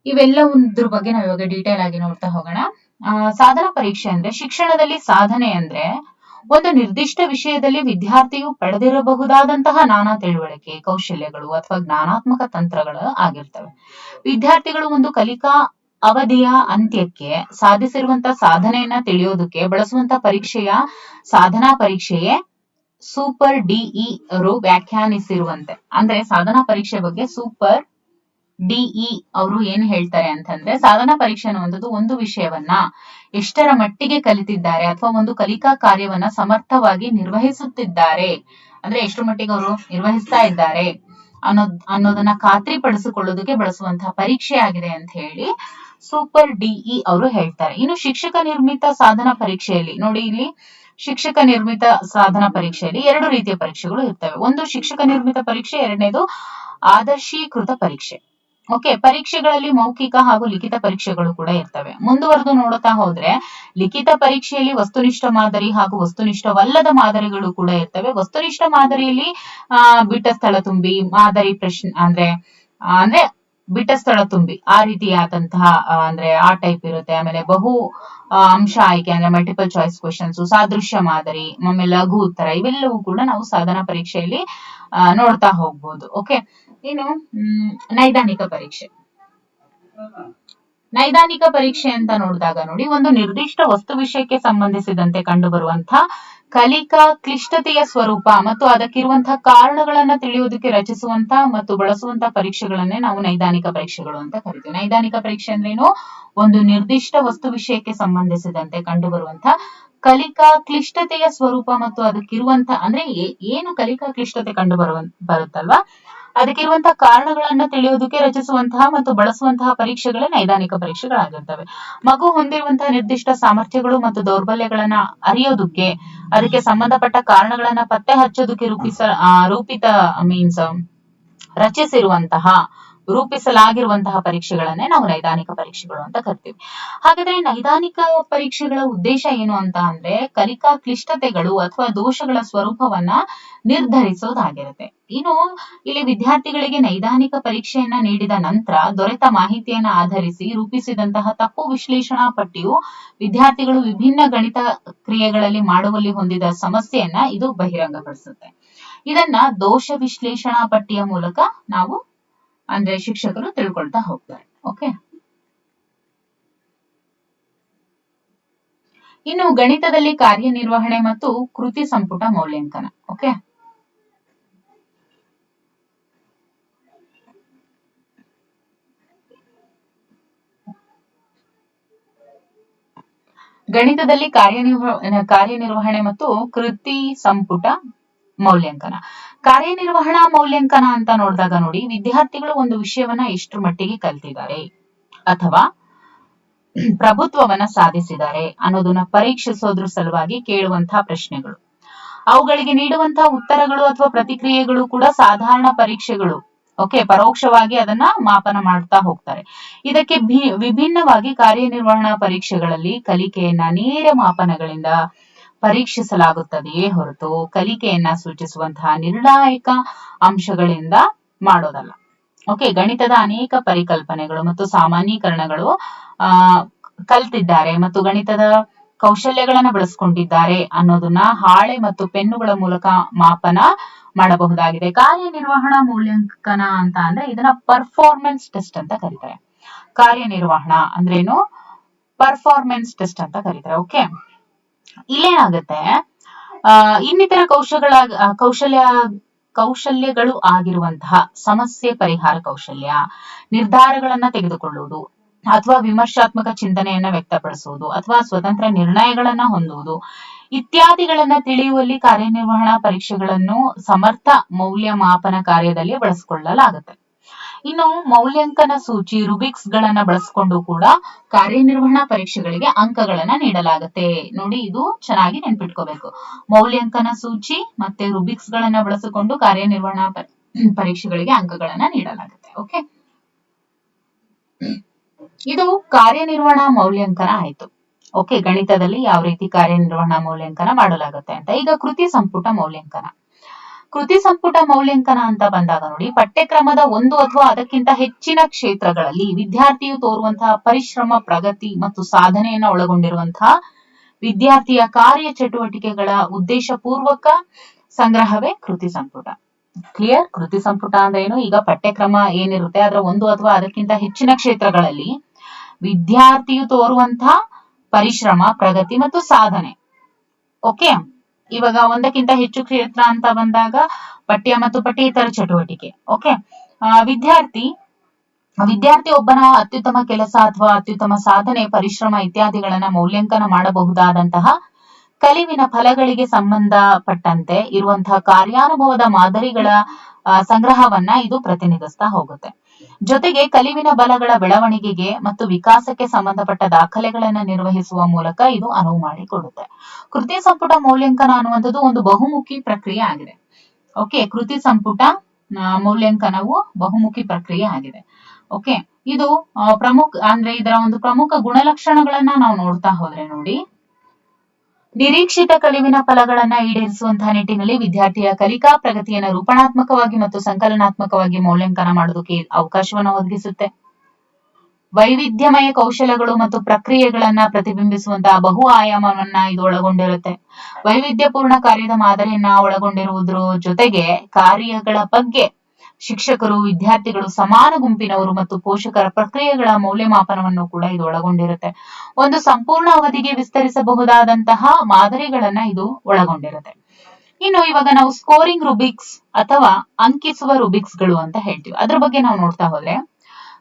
ಇವೆಲ್ಲದ್ರ ಬಗ್ಗೆ ನಾವು ಇವಾಗ ಡೀಟೇಲ್ ಆಗಿ ನೋಡ್ತಾ ಹೋಗೋಣ. ಸಾಧನ ಪರೀಕ್ಷೆ ಅಂದ್ರೆ ಶಿಕ್ಷಣದಲ್ಲಿ ಸಾಧನೆ ಅಂದ್ರೆ ಒಂದು ನಿರ್ದಿಷ್ಟ ವಿಷಯದಲ್ಲಿ ವಿದ್ಯಾರ್ಥಿಯು ಪಡೆದಿರಬಹುದಾದಂತಹ ನಾನಾ ತಿಳುವಳಿಕೆ, ಕೌಶಲ್ಯಗಳು ಅಥವಾ ಜ್ಞಾನಾತ್ಮಕ ತಂತ್ರಗಳು ಆಗಿರ್ತವೆ. ವಿದ್ಯಾರ್ಥಿಗಳು ಒಂದು ಕಲಿಕಾ ಅವಧಿಯ ಅಂತ್ಯಕ್ಕೆ ಸಾಧಿಸಿರುವಂತಹ ಸಾಧನೆಯನ್ನ ತಿಳಿಯೋದಕ್ಕೆ ಬಳಸುವಂತಹ ಪರೀಕ್ಷೆಯ ಸಾಧನಾ ಪರೀಕ್ಷೆಯೇ ಸೂಪರ್ ಡಿಇ ಅವರು ವ್ಯಾಖ್ಯಾನಿಸಿರುವಂತೆ. ಅಂದ್ರೆ ಸಾಧನಾ ಪರೀಕ್ಷೆ ಬಗ್ಗೆ ಸೂಪರ್ ಡಿಇ ಅವರು ಏನ್ ಹೇಳ್ತಾರೆ ಅಂತಂದ್ರೆ, ಸಾಧನಾ ಪರೀಕ್ಷೆ ಅನ್ನುವಂಥದ್ದು ಒಂದು ವಿಷಯವನ್ನ ಎಷ್ಟರ ಮಟ್ಟಿಗೆ ಕಲಿತಿದ್ದಾರೆ ಅಥವಾ ಒಂದು ಕಲಿಕಾ ಕಾರ್ಯವನ್ನ ಸಮರ್ಥವಾಗಿ ನಿರ್ವಹಿಸುತ್ತಿದ್ದಾರೆ, ಅಂದ್ರೆ ಎಷ್ಟು ಮಟ್ಟಿಗೆ ಅವರು ನಿರ್ವಹಿಸ್ತಾ ಇದ್ದಾರೆ ಅನ್ನೋದನ್ನ ಖಾತ್ರಿ ಪಡಿಸಿಕೊಳ್ಳೋದಕ್ಕೆ ಬಳಸುವಂತಹ ಪರೀಕ್ಷೆ ಆಗಿದೆ ಅಂತ ಹೇಳಿ ಸೂಪರ್ ಡಿಇ ಅವರು ಹೇಳ್ತಾರೆ. ಇನ್ನು ಶಿಕ್ಷಕ ನಿರ್ಮಿತ ಸಾಧನಾ ಪರೀಕ್ಷೆಯಲ್ಲಿ ನೋಡಿ, ಇಲ್ಲಿ ಶಿಕ್ಷಕ ನಿರ್ಮಿತ ಸಾಧನಾ ಪರೀಕ್ಷೆಯಲ್ಲಿ ಎರಡು ರೀತಿಯ ಪರೀಕ್ಷೆಗಳು ಇರ್ತವೆ. ಒಂದು ಶಿಕ್ಷಕ ನಿರ್ಮಿತ ಪರೀಕ್ಷೆ, ಎರಡನೇದು ಆದರ್ಶೀಕೃತ ಪರೀಕ್ಷೆ. ಪರೀಕ್ಷೆಗಳಲ್ಲಿ ಮೌಖಿಕ ಹಾಗೂ ಲಿಖಿತ ಪರೀಕ್ಷೆಗಳು ಕೂಡ ಇರ್ತವೆ. ಮುಂದುವರೆದು ನೋಡುತ್ತಾ ಹೋದ್ರೆ ಲಿಖಿತ ಪರೀಕ್ಷೆಯಲ್ಲಿ ವಸ್ತುನಿಷ್ಠ ಮಾದರಿ ಹಾಗೂ ವಸ್ತುನಿಷ್ಠವಲ್ಲದ ಮಾದರಿಗಳು ಕೂಡ ಇರ್ತವೆ. ವಸ್ತುನಿಷ್ಠ ಮಾದರಿಯಲ್ಲಿ ಬಿಟ್ಟ ಸ್ಥಳ ತುಂಬಿ ಮಾದರಿ ಪ್ರಶ್ನೆ ಅಂದ್ರೆ ಬಿಟ್ಟ ಸ್ಥಳ ತುಂಬಿ ಆ ರೀತಿಯಾದಂತಹ ಅಂದ್ರೆ ಆ ಟೈಪ್ ಇರುತ್ತೆ. ಆಮೇಲೆ ಬಹು ಅಂಶ ಆಯ್ಕೆ ಅಂದ್ರೆ ಮಲ್ಟಿಪಲ್ ಚಾಯ್ಸ್ ಕ್ವೆಶನ್ಸ್, ಸಾದೃಶ್ಯ ಮಾದರಿ, ಆಮೇಲೆ ಲಘು ಉತ್ತರ, ಇವೆಲ್ಲವೂ ಕೂಡ ನಾವು ಸಾಧನಾ ಪರೀಕ್ಷೆಯಲ್ಲಿ ನೋಡ್ತಾ ಹೋಗ್ಬೋದು. ಇನ್ನು ನೈದಾನಿಕ ಪರೀಕ್ಷೆ. ನೈದಾನಿಕ ಪರೀಕ್ಷೆ ಅಂತ ನೋಡಿದಾಗ ನೋಡಿ, ಒಂದು ನಿರ್ದಿಷ್ಟ ವಸ್ತು ವಿಷಯಕ್ಕೆ ಸಂಬಂಧಿಸಿದಂತೆ ಕಂಡುಬರುವಂತಹ ಕಲಿಕಾ ಕ್ಲಿಷ್ಟತೆಯ ಸ್ವರೂಪ ಮತ್ತು ಅದಕ್ಕಿರುವಂತಹ ಕಾರಣಗಳನ್ನ ತಿಳಿಯುವುದಕ್ಕೆ ರಚಿಸುವಂತಹ ಮತ್ತು ಬಳಸುವಂತಹ ಪರೀಕ್ಷೆಗಳನ್ನೇ ನಾವು ನೈದಾನಿಕ ಪರೀಕ್ಷೆಗಳು ಅಂತ ಕರಿತೀವಿ. ನೈದಾನಿಕ ಪರೀಕ್ಷೆ ಅಂದ್ರೇನು? ಒಂದು ನಿರ್ದಿಷ್ಟ ವಸ್ತು ವಿಷಯಕ್ಕೆ ಸಂಬಂಧಿಸಿದಂತೆ ಕಂಡುಬರುವಂತಹ ಕಲಿಕಾ ಕ್ಲಿಷ್ಟತೆಯ ಸ್ವರೂಪ ಮತ್ತು ಅದಕ್ಕಿರುವಂತಹ ಅಂದ್ರೆ ಏನು ಕಲಿಕಾ ಕ್ಲಿಷ್ಟತೆ ಬರುತ್ತಲ್ವಾ, ಅದಕ್ಕಿರುವಂತಹ ಕಾರಣಗಳನ್ನ ತಿಳಿಯೋದಕ್ಕೆ ರಚಿಸುವಂತಹ ಮತ್ತು ಬಳಸುವಂತಹ ಪರೀಕ್ಷೆಗಳೇ ನೈದಾನಿಕ ಪರೀಕ್ಷೆಗಳಾಗಿರ್ತವೆ. ಮಗು ಹೊಂದಿರುವಂತಹ ನಿರ್ದಿಷ್ಟ ಸಾಮರ್ಥ್ಯಗಳು ಮತ್ತು ದೌರ್ಬಲ್ಯಗಳನ್ನ ಅರಿಯೋದಕ್ಕೆ, ಅದಕ್ಕೆ ಸಂಬಂಧಪಟ್ಟ ಕಾರಣಗಳನ್ನ ಪತ್ತೆ ಹಚ್ಚೋದಕ್ಕೆ ರೂಪಿಸಲಾಗಿರುವಂತಹ ಪರೀಕ್ಷೆಗಳನ್ನೇ ನಾವು ನೈದಾನಿಕ ಪರೀಕ್ಷೆಗಳು ಅಂತ ಕರಿತೀವಿ. ಹಾಗಾದ್ರೆ ನೈದಾನಿಕ ಪರೀಕ್ಷೆಗಳ ಉದ್ದೇಶ ಏನು ಅಂತ ಅಂದ್ರೆ ಕಲಿಕಾ ಕ್ಲಿಷ್ಟತೆಗಳು ಅಥವಾ ದೋಷಗಳ ಸ್ವರೂಪವನ್ನ ನಿರ್ಧರಿಸೋದಾಗಿರುತ್ತೆ. ಇನ್ನು ಇಲ್ಲಿ ವಿದ್ಯಾರ್ಥಿಗಳಿಗೆ ನೈದಾನಿಕ ಪರೀಕ್ಷೆಯನ್ನ ನೀಡಿದ ನಂತರ ದೊರೆತ ಮಾಹಿತಿಯನ್ನ ಆಧರಿಸಿ ರೂಪಿಸಿದಂತಹ ತಪ್ಪು ವಿಶ್ಲೇಷಣಾ ಪಟ್ಟಿಯು ವಿದ್ಯಾರ್ಥಿಗಳು ವಿಭಿನ್ನ ಗಣಿತ ಕ್ರಿಯೆಗಳಲ್ಲಿ ಮಾಡುವಲ್ಲಿ ಹೊಂದಿದ ಸಮಸ್ಯೆಯನ್ನ ಇದು ಬಹಿರಂಗಪಡಿಸುತ್ತೆ. ಇದನ್ನ ದೋಷ ವಿಶ್ಲೇಷಣಾ ಪಟ್ಟಿಯ ಮೂಲಕ ನಾವು ಅಂದ್ರೆ ಶಿಕ್ಷಕರು ತಿಳ್ಕೊಳ್ತಾ ಹೋಗ್ತಾರೆ. ಇನ್ನು ಗಣಿತದಲ್ಲಿ ಕಾರ್ಯನಿರ್ವಹಣೆ ಮತ್ತು ಕೃತಿ ಸಂಪುಟ ಮೌಲ್ಯಾಂಕನ. ಗಣಿತದಲ್ಲಿ ಕಾರ್ಯನಿರ್ವಹಣೆ ಮತ್ತು ಕೃತಿ ಸಂಪುಟ ಮೌಲ್ಯಾಂಕನ. ಕಾರ್ಯನಿರ್ವಹಣಾ ಮೌಲ್ಯಾಂಕನ ಅಂತ ನೋಡಿದಾಗ ನೋಡಿ, ವಿದ್ಯಾರ್ಥಿಗಳು ಒಂದು ವಿಷಯವನ್ನ ಎಷ್ಟರ ಮಟ್ಟಿಗೆ ಕಲ್ತಿದ್ದಾರೆ ಅಥವಾ ಪ್ರಭುತ್ವವನ್ನ ಸಾಧಿಸಿದ್ದಾರೆ ಅನ್ನೋದನ್ನ ಪರೀಕ್ಷಿಸೋದ್ರ ಸಲುವಾಗಿ ಕೇಳುವಂತಹ ಪ್ರಶ್ನೆಗಳು. ಅವುಗಳಿಗೆ ನೀಡುವಂತಹ ಉತ್ತರಗಳು ಅಥವಾ ಪ್ರತಿಕ್ರಿಯೆಗಳು ಕೂಡ ಸಾಧಾರಣ ಪರೀಕ್ಷೆಗಳು. ಓಕೆ, ಪರೋಕ್ಷವಾಗಿ ಅದನ್ನ ಮಾಪನ ಮಾಡ್ತಾ ಹೋಗ್ತಾರೆ. ಇದಕ್ಕೆ ವಿಭಿನ್ನವಾಗಿ ಕಾರ್ಯನಿರ್ವಹಣಾ ಪರೀಕ್ಷೆಗಳಲ್ಲಿ ಕಲಿಕೆಯನ್ನ ನೇರ ಮಾಪನಗಳಿಂದ ಪರೀಕ್ಷಿಸಲಾಗುತ್ತದೆಯೇ ಹೊರತು ಕಲಿಕೆಯನ್ನ ಸೂಚಿಸುವಂತಹ ನಿರ್ಣಾಯಕ ಅಂಶಗಳಿಂದ ಮಾಡೋದಲ್ಲ. ಓಕೆ, ಗಣಿತದ ಅನೇಕ ಪರಿಕಲ್ಪನೆಗಳು ಮತ್ತು ಸಾಮಾನ್ಯೀಕರಣಗಳು ಕಲ್ತಿದ್ದಾರೆ ಮತ್ತು ಗಣಿತದ ಕೌಶಲ್ಯಗಳನ್ನ ಬಳಸ್ಕೊಂಡಿದ್ದಾರೆ ಅನ್ನೋದನ್ನ ಹಾಳೆ ಮತ್ತು ಪೆನ್ನುಗಳ ಮೂಲಕ ಮಾಪನ ಮಾಡಬಹುದಾಗಿದೆ. ಕಾರ್ಯನಿರ್ವಹಣಾ ಮೌಲ್ಯಾಂಕನ ಅಂತ ಅಂದ್ರೆ ಇದನ್ನ ಪರ್ಫಾರ್ಮೆನ್ಸ್ ಟೆಸ್ಟ್ ಅಂತ ಕರೀತಾರೆ. ಕಾರ್ಯನಿರ್ವಹಣಾ ಅಂದ್ರೇನು? ಪರ್ಫಾರ್ಮೆನ್ಸ್ ಟೆಸ್ಟ್ ಅಂತ ಕರೀತಾರೆ. ಓಕೆ, ಇಲ್ಲೇನಾಗುತ್ತೆ, ಇನ್ನಿತರ ಕೌಶಲ್ಯಗಳು ಆಗಿರುವಂತಹ ಸಮಸ್ಯೆ ಪರಿಹಾರ ಕೌಶಲ್ಯ, ನಿರ್ಧಾರಗಳನ್ನ ತೆಗೆದುಕೊಳ್ಳುವುದು ಅಥವಾ ವಿಮರ್ಶಾತ್ಮಕ ಚಿಂತನೆಯನ್ನ ವ್ಯಕ್ತಪಡಿಸುವುದು ಅಥವಾ ಸ್ವತಂತ್ರ ನಿರ್ಣಯಗಳನ್ನ ಹೊಂದುವುದು ಇತ್ಯಾದಿಗಳನ್ನ ತಿಳಿಯುವಲ್ಲಿ ಕಾರ್ಯನಿರ್ವಹಣಾ ಪರೀಕ್ಷೆಗಳನ್ನು ಸಮರ್ಥ ಮೌಲ್ಯಮಾಪನ ಕಾರ್ಯದಲ್ಲಿ ಬಳಸಿಕೊಳ್ಳಲಾಗುತ್ತೆ. ಇನ್ನು ಮೌಲ್ಯಾಂಕನ ಸೂಚಿ ರುಬಿಕ್ಸ್ ಗಳನ್ನ ಬಳಸಿಕೊಂಡು ಕೂಡ ಕಾರ್ಯನಿರ್ವಹಣಾ ಪರೀಕ್ಷೆಗಳಿಗೆ ಅಂಕಗಳನ್ನ ನೀಡಲಾಗುತ್ತೆ. ನೋಡಿ, ಇದು ಚೆನ್ನಾಗಿ ನೆನ್ಪಿಟ್ಕೋಬೇಕು. ಮೌಲ್ಯಾಂಕನ ಸೂಚಿ ಮತ್ತೆ ರುಬಿಕ್ಸ್ ಗಳನ್ನ ಬಳಸಿಕೊಂಡು ಕಾರ್ಯನಿರ್ವಹಣಾ ಪರೀಕ್ಷೆಗಳಿಗೆ ಅಂಕಗಳನ್ನ ನೀಡಲಾಗುತ್ತೆ. ಓಕೆ, ಇದು ಕಾರ್ಯನಿರ್ವಹಣಾ ಮೌಲ್ಯಾಂಕನ ಆಯ್ತು. ಓಕೆ, ಗಣಿತದಲ್ಲಿ ಯಾವ ರೀತಿ ಕಾರ್ಯನಿರ್ವಹಣಾ ಮೌಲ್ಯಾಂಕನ ಮಾಡಲಾಗುತ್ತೆ ಅಂತ. ಈಗ ಕೃತಿ ಸಂಪುಟ ಮೌಲ್ಯಾಂಕನ. ಕೃತಿ ಸಂಪುಟ ಮೌಲ್ಯಾಂಕನ ಅಂತ ಬಂದಾಗ ನೋಡಿ, ಪಠ್ಯಕ್ರಮದ ಒಂದು ಅಥವಾ ಅದಕ್ಕಿಂತ ಹೆಚ್ಚಿನ ಕ್ಷೇತ್ರಗಳಲ್ಲಿ ವಿದ್ಯಾರ್ಥಿಯು ತೋರುವಂತಹ ಪರಿಶ್ರಮ, ಪ್ರಗತಿ ಮತ್ತು ಸಾಧನೆಯನ್ನ ಒಳಗೊಂಡಿರುವಂತಹ ವಿದ್ಯಾರ್ಥಿಯ ಕಾರ್ಯ ಚಟುವಟಿಕೆಗಳ ಉದ್ದೇಶ ಪೂರ್ವಕ ಸಂಗ್ರಹವೇ ಕೃತಿ ಸಂಪುಟ. ಕ್ಲಿಯರ್? ಕೃತಿ ಸಂಪುಟ ಅಂದ್ರೆ ಏನು? ಈಗ ಪಠ್ಯಕ್ರಮ ಏನಿರುತ್ತೆ ಅದರ ಒಂದು ಅಥವಾ ಅದಕ್ಕಿಂತ ಹೆಚ್ಚಿನ ಕ್ಷೇತ್ರಗಳಲ್ಲಿ ವಿದ್ಯಾರ್ಥಿಯು ತೋರುವಂತಹ ಪರಿಶ್ರಮ, ಪ್ರಗತಿ ಮತ್ತು ಸಾಧನೆ. ಓಕೆ, ಇವಾಗ ಒಂದಕ್ಕಿಂತ ಹೆಚ್ಚು ಕ್ಷೇತ್ರ ಅಂತ ಬಂದಾಗ ಪಠ್ಯ ಮತ್ತು ಪಠ್ಯೇತರ ಚಟುವಟಿಕೆ. ಓಕೆ, ವಿದ್ಯಾರ್ಥಿ ಒಬ್ಬನ ಅತ್ಯುತ್ತಮ ಕೆಲಸ ಅಥವಾ ಅತ್ಯುತ್ತಮ ಸಾಧನೆ, ಪರಿಶ್ರಮ ಇತ್ಯಾದಿಗಳನ್ನ ಮೌಲ್ಯಾಂಕನ ಮಾಡಬಹುದಾದಂತಹ ಕಲಿವಿನ ಫಲಗಳಿಗೆ ಸಂಬಂಧಪಟ್ಟಂತೆ ಇರುವಂತಹ ಕಾರ್ಯಾನುಭವದ ಮಾದರಿಗಳ ಸಂಗ್ರಹವನ್ನ ಇದು ಪ್ರತಿನಿಧಿಸ್ತಾ ಹೋಗುತ್ತೆ. ಜೊತೆಗೆ ಕಲಿವಿನ ಬಲಗಳ ಬೆಳವಣಿಗೆಗೆ ಮತ್ತು ವಿಕಾಸಕ್ಕೆ ಸಂಬಂಧಪಟ್ಟ ದಾಖಲೆಗಳನ್ನ ನಿರ್ವಹಿಸುವ ಮೂಲಕ ಇದು ಅನುವು ಮಾಡಿಕೊಡುತ್ತೆ. ಕೃತಿ ಸಂಪುಟ ಮೌಲ್ಯಾಂಕನ ಅನ್ನುವಂಥದ್ದು ಒಂದು ಬಹುಮುಖಿ ಪ್ರಕ್ರಿಯೆ ಆಗಿದೆ. ಓಕೆ, ಕೃತಿ ಸಂಪುಟ ಮೌಲ್ಯಾಂಕನವು ಬಹುಮುಖಿ ಪ್ರಕ್ರಿಯೆ ಆಗಿದೆ. ಓಕೆ, ಇದು ಇದರ ಒಂದು ಪ್ರಮುಖ ಗುಣಲಕ್ಷಣಗಳನ್ನ ನಾವು ನೋಡ್ತಾ ಹೋದ್ರೆ ನೋಡಿ, ನಿರೀಕ್ಷಿತ ಕಲಿವಿನ ಫಲಗಳನ್ನ ಈಡೇರಿಸುವಂತಹ ನಿಟ್ಟಿನಲ್ಲಿ ವಿದ್ಯಾರ್ಥಿಯ ಕಲಿಕಾ ಪ್ರಗತಿಯನ್ನು ರೂಪಣಾತ್ಮಕವಾಗಿ ಮತ್ತು ಸಂಕಲನಾತ್ಮಕವಾಗಿ ಮೌಲ್ಯಾಂಕನ ಮಾಡೋದಕ್ಕೆ ಅವಕಾಶವನ್ನು ಒದಗಿಸುತ್ತೆ. ವೈವಿಧ್ಯಮಯ ಕೌಶಲಗಳು ಮತ್ತು ಪ್ರಕ್ರಿಯೆಗಳನ್ನ ಪ್ರತಿಬಿಂಬಿಸುವಂತಹ ಬಹು ಆಯಾಮವನ್ನ ಇದು ಒಳಗೊಂಡಿರುತ್ತೆ. ವೈವಿಧ್ಯಪೂರ್ಣ ಕಾರ್ಯದ ಮಾದರಿಯನ್ನ ಒಳಗೊಂಡಿರುವುದರ ಜೊತೆಗೆ ಕಾರ್ಯಗಳ ಬಗ್ಗೆ ಶಿಕ್ಷಕರು, ವಿದ್ಯಾರ್ಥಿಗಳು, ಸಮಾನ ಗುಂಪಿನವರು ಮತ್ತು ಪೋಷಕರ ಪ್ರಕ್ರಿಯೆಗಳ ಮೌಲ್ಯಮಾಪನವನ್ನು ಕೂಡ ಇದು ಒಳಗೊಂಡಿರುತ್ತೆ. ಒಂದು ಸಂಪೂರ್ಣ ಅವಧಿಗೆ ವಿಸ್ತರಿಸಬಹುದಾದಂತಹ ಮಾದರಿಗಳನ್ನ ಇದು ಒಳಗೊಂಡಿರುತ್ತೆ. ಇನ್ನು ಇವಾಗ ನಾವು ಸ್ಕೋರಿಂಗ್ ರುಬಿಕ್ಸ್ ಅಥವಾ ಅಂಕಿಸುವ ರುಬಿಕ್ಸ್ ಗಳು ಅಂತ ಹೇಳ್ತೀವಿ. ಅದ್ರ ಬಗ್ಗೆ ನಾವು ನೋಡ್ತಾ ಹೋದ್ರೆ,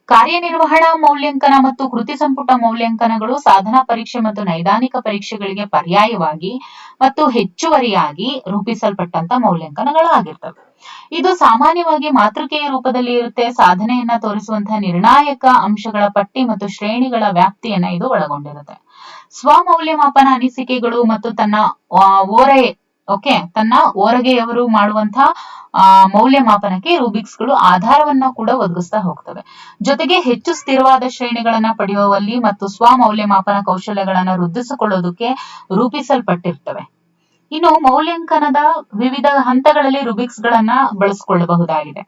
ಕಾರ್ಯನಿರ್ವಹಣಾ ಮೌಲ್ಯಾಂಕನ ಮತ್ತು ಕೃತಿ ಸಂಪುಟ ಮೌಲ್ಯಾಂಕನಗಳು ಸಾಧನಾ ಪರೀಕ್ಷೆ ಮತ್ತು ನೈದಾನಿಕ ಪರೀಕ್ಷೆಗಳಿಗೆ ಪರ್ಯಾಯವಾಗಿ ಮತ್ತು ಹೆಚ್ಚುವರಿಯಾಗಿ ರೂಪಿಸಲ್ಪಟ್ಟಂತ ಮೌಲ್ಯಾಂಕನಗಳಾಗಿರ್ತವೆ. ಇದು ಸಾಮಾನ್ಯವಾಗಿ ಮಾತೃಕೆಯ ರೂಪದಲ್ಲಿ ಇರುತ್ತೆ. ಸಾಧನೆಯನ್ನ ತೋರಿಸುವಂತಹ ನಿರ್ಣಾಯಕ ಅಂಶಗಳ ಪಟ್ಟಿ ಮತ್ತು ಶ್ರೇಣಿಗಳ ವ್ಯಾಪ್ತಿಯನ್ನ ಇದು ಒಳಗೊಂಡಿರುತ್ತೆ. ಸ್ವಮೌಲ್ಯಮಾಪನ ಅನಿಸಿಕೆಗಳು ಮತ್ತು ತನ್ನ ಓರಗೆಯವರು ಮಾಡುವಂತಹ ಮೌಲ್ಯಮಾಪನಕ್ಕೆ ರೂಬಿಕ್ಸ್ ಗಳು ಆಧಾರವನ್ನ ಕೂಡ ಒದಗಿಸ್ತಾ ಹೋಗ್ತವೆ. ಜೊತೆಗೆ ಹೆಚ್ಚು ಸ್ಥಿರವಾದ ಶ್ರೇಣಿಗಳನ್ನ ಪಡೆಯುವಲ್ಲಿ ಮತ್ತು ಸ್ವಮೌಲ್ಯಮಾಪನ ಕೌಶಲ್ಯಗಳನ್ನ ವೃದ್ಧಿಸಿಕೊಳ್ಳೋದಕ್ಕೆ ರೂಪಿಸಲ್ಪಟ್ಟಿರ್ತವೆ. ಇನ್ನು ಮೌಲ್ಯಾಂಕನದ ವಿವಿಧ ಹಂತಗಳಲ್ಲಿ ರುಬಿಕ್ಸ್ ಗಳನ್ನ ಬಳಸಿಕೊಳ್ಳಬಹುದಾಗಿದೆ.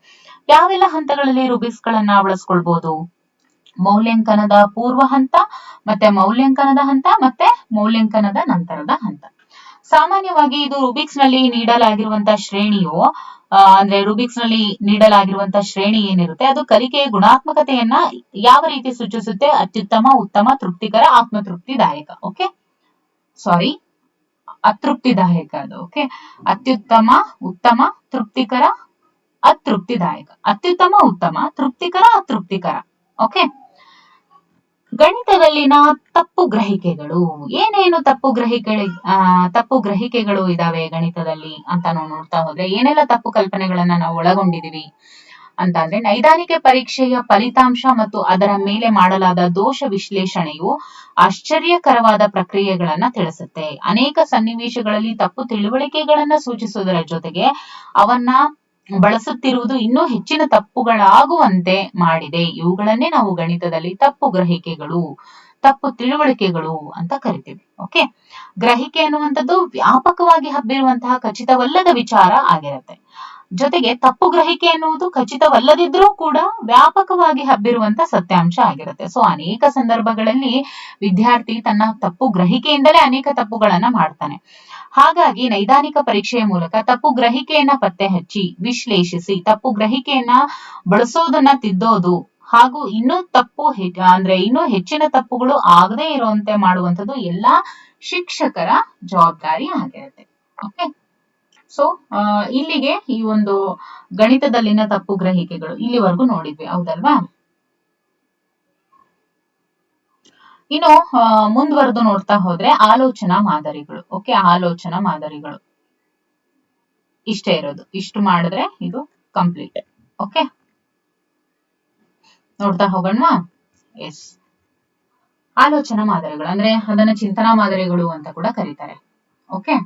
ಯಾವೆಲ್ಲ ಹಂತಗಳಲ್ಲಿ ರುಬಿಕ್ಸ್ ಗಳನ್ನ ಬಳಸ್ಕೊಳ್ಬಹುದು? ಮೌಲ್ಯಾಂಕನದ ಪೂರ್ವ ಹಂತ, ಮತ್ತೆ ಮೌಲ್ಯಾಂಕನದ ಹಂತ, ಮತ್ತೆ ಮೌಲ್ಯಾಂಕನದ ನಂತರದ ಹಂತ. ಸಾಮಾನ್ಯವಾಗಿ ಇದು ರುಬಿಕ್ಸ್ ನಲ್ಲಿ ನೀಡಲಾಗಿರುವಂತಹ ಶ್ರೇಣಿಯು ರುಬಿಕ್ಸ್ ನಲ್ಲಿ ನೀಡಲಾಗಿರುವಂತಹ ಶ್ರೇಣಿ ಏನಿರುತ್ತೆ ಅದು ಕಲಿಕೆಯ ಗುಣಾತ್ಮಕತೆಯನ್ನ ಯಾವ ರೀತಿ ಸೂಚಿಸುತ್ತೆ? ಅತ್ಯುತ್ತಮ, ಉತ್ತಮ, ತೃಪ್ತಿಕರ, ಆತ್ಮತೃಪ್ತಿದಾಯಕ. ಓಕೆ, ಅತೃಪ್ತಿದಾಯಕ ಅದು. ಓಕೆ, ಅತ್ಯುತ್ತಮ, ಉತ್ತಮ, ತೃಪ್ತಿಕರ, ಅತೃಪ್ತಿದಾಯಕ. ಅತ್ಯುತ್ತಮ, ಉತ್ತಮ, ತೃಪ್ತಿಕರ, ಅತೃಪ್ತಿಕರ. ಓಕೆ, ಗಣಿತದಲ್ಲಿನ ತಪ್ಪು ಗ್ರಹಿಕೆಗಳು ಏನೇನು ತಪ್ಪು ಗ್ರಹಿಕೆಗಳು ಇದಾವೆ ಗಣಿತದಲ್ಲಿ ಅಂತ ನಾವು ನೋಡ್ತಾ ಹೋದ್ರೆ ಏನೆಲ್ಲ ತಪ್ಪು ಕಲ್ಪನೆಗಳನ್ನ ನಾವು ಒಳಗೊಂಡಿದೀವಿ ಅಂತ ಅಂದ್ರೆ, ನೈದಾನಿಕ ಪರೀಕ್ಷೆಯ ಫಲಿತಾಂಶ ಮತ್ತು ಅದರ ಮೇಲೆ ಮಾಡಲಾದ ದೋಷ ವಿಶ್ಲೇಷಣೆಯು ಆಶ್ಚರ್ಯಕರವಾದ ಪ್ರಕ್ರಿಯೆಗಳನ್ನ ತಿಳಿಸುತ್ತೆ. ಅನೇಕ ಸನ್ನಿವೇಶಗಳಲ್ಲಿ ತಪ್ಪು ತಿಳುವಳಿಕೆಗಳನ್ನ ಸೂಚಿಸುವುದರ ಜೊತೆಗೆ ಅವನ್ನ ಬಳಸುತ್ತಿರುವುದು ಇನ್ನೂ ಹೆಚ್ಚಿನ ತಪ್ಪುಗಳಾಗುವಂತೆ ಮಾಡಿದೆ. ಇವುಗಳನ್ನೇ ನಾವು ಗಣಿತದಲ್ಲಿ ತಪ್ಪು ಗ್ರಹಿಕೆಗಳು, ತಪ್ಪು ತಿಳುವಳಿಕೆಗಳು ಅಂತ ಕರಿತೀವಿ. ಓಕೆ, ಗ್ರಹಿಕೆ ಅನ್ನುವಂಥದ್ದು ವ್ಯಾಪಕವಾಗಿ ಹಬ್ಬಿರುವಂತಹ ಖಚಿತವಲ್ಲದ ವಿಚಾರ ಆಗಿರುತ್ತೆ. ಜೊತೆಗೆ ತಪ್ಪು ಗ್ರಹಿಕೆ ಎನ್ನುವುದು ಖಚಿತವಲ್ಲದಿದ್ರೂ ಕೂಡ ವ್ಯಾಪಕವಾಗಿ ಹಬ್ಬಿರುವಂತ ಸತ್ಯಾಂಶ ಆಗಿರುತ್ತೆ. ಸೊ ಅನೇಕ ಸಂದರ್ಭಗಳಲ್ಲಿ ವಿದ್ಯಾರ್ಥಿ ತನ್ನ ತಪ್ಪು ಗ್ರಹಿಕೆಯಿಂದಲೇ ಅನೇಕ ತಪ್ಪುಗಳನ್ನ ಮಾಡ್ತಾನೆ. ಹಾಗಾಗಿ ನೈದಾನಿಕ ಪರೀಕ್ಷೆಯ ಮೂಲಕ ತಪ್ಪು ಗ್ರಹಿಕೆಯನ್ನ ಪತ್ತೆ ಹಚ್ಚಿ ವಿಶ್ಲೇಷಿಸಿ ತಪ್ಪು ಗ್ರಹಿಕೆಯನ್ನ ಬಳಸೋದನ್ನ ತಿದ್ದೋದು ಹಾಗೂ ಇನ್ನೂ ಹೆಚ್ಚಿನ ತಪ್ಪುಗಳು ಆಗದೇ ಇರುವಂತೆ ಮಾಡುವಂಥದ್ದು ಎಲ್ಲಾ ಶಿಕ್ಷಕರ ಜವಾಬ್ದಾರಿ ಆಗಿರುತ್ತೆ. ಓಕೆ, ಸೊ ಇಲ್ಲಿಗೆ ಈ ಒಂದು ಗಣಿತದಲ್ಲಿನ ತಪ್ಪು ಗ್ರಹಿಕೆಗಳು ಇಲ್ಲಿವರೆಗೂ ನೋಡಿದ್ವಿ, ಹೌದಲ್ವಾ? ಇನ್ನು ಮುಂದುವರೆದು ನೋಡ್ತಾ ಹೋದ್ರೆ ಆಲೋಚನಾ ಮಾದರಿಗಳು. ಓಕೆ, ಆಲೋಚನಾ ಮಾದರಿಗಳು ಇಷ್ಟೇ ಇರೋದು. ಇಷ್ಟು ಮಾಡಿದ್ರೆ ಇದು ಕಂಪ್ಲೀಟ್. ಓಕೆ, ನೋಡ್ತಾ ಹೋಗೋಣ. ಎಸ್, ಆಲೋಚನಾ ಮಾದರಿಗಳು ಅಂದ್ರೆ ಅದನ್ನ ಚಿಂತನಾ ಮಾದರಿಗಳು ಅಂತ ಕೂಡ ಕರೀತಾರೆ. ಓಕೆ,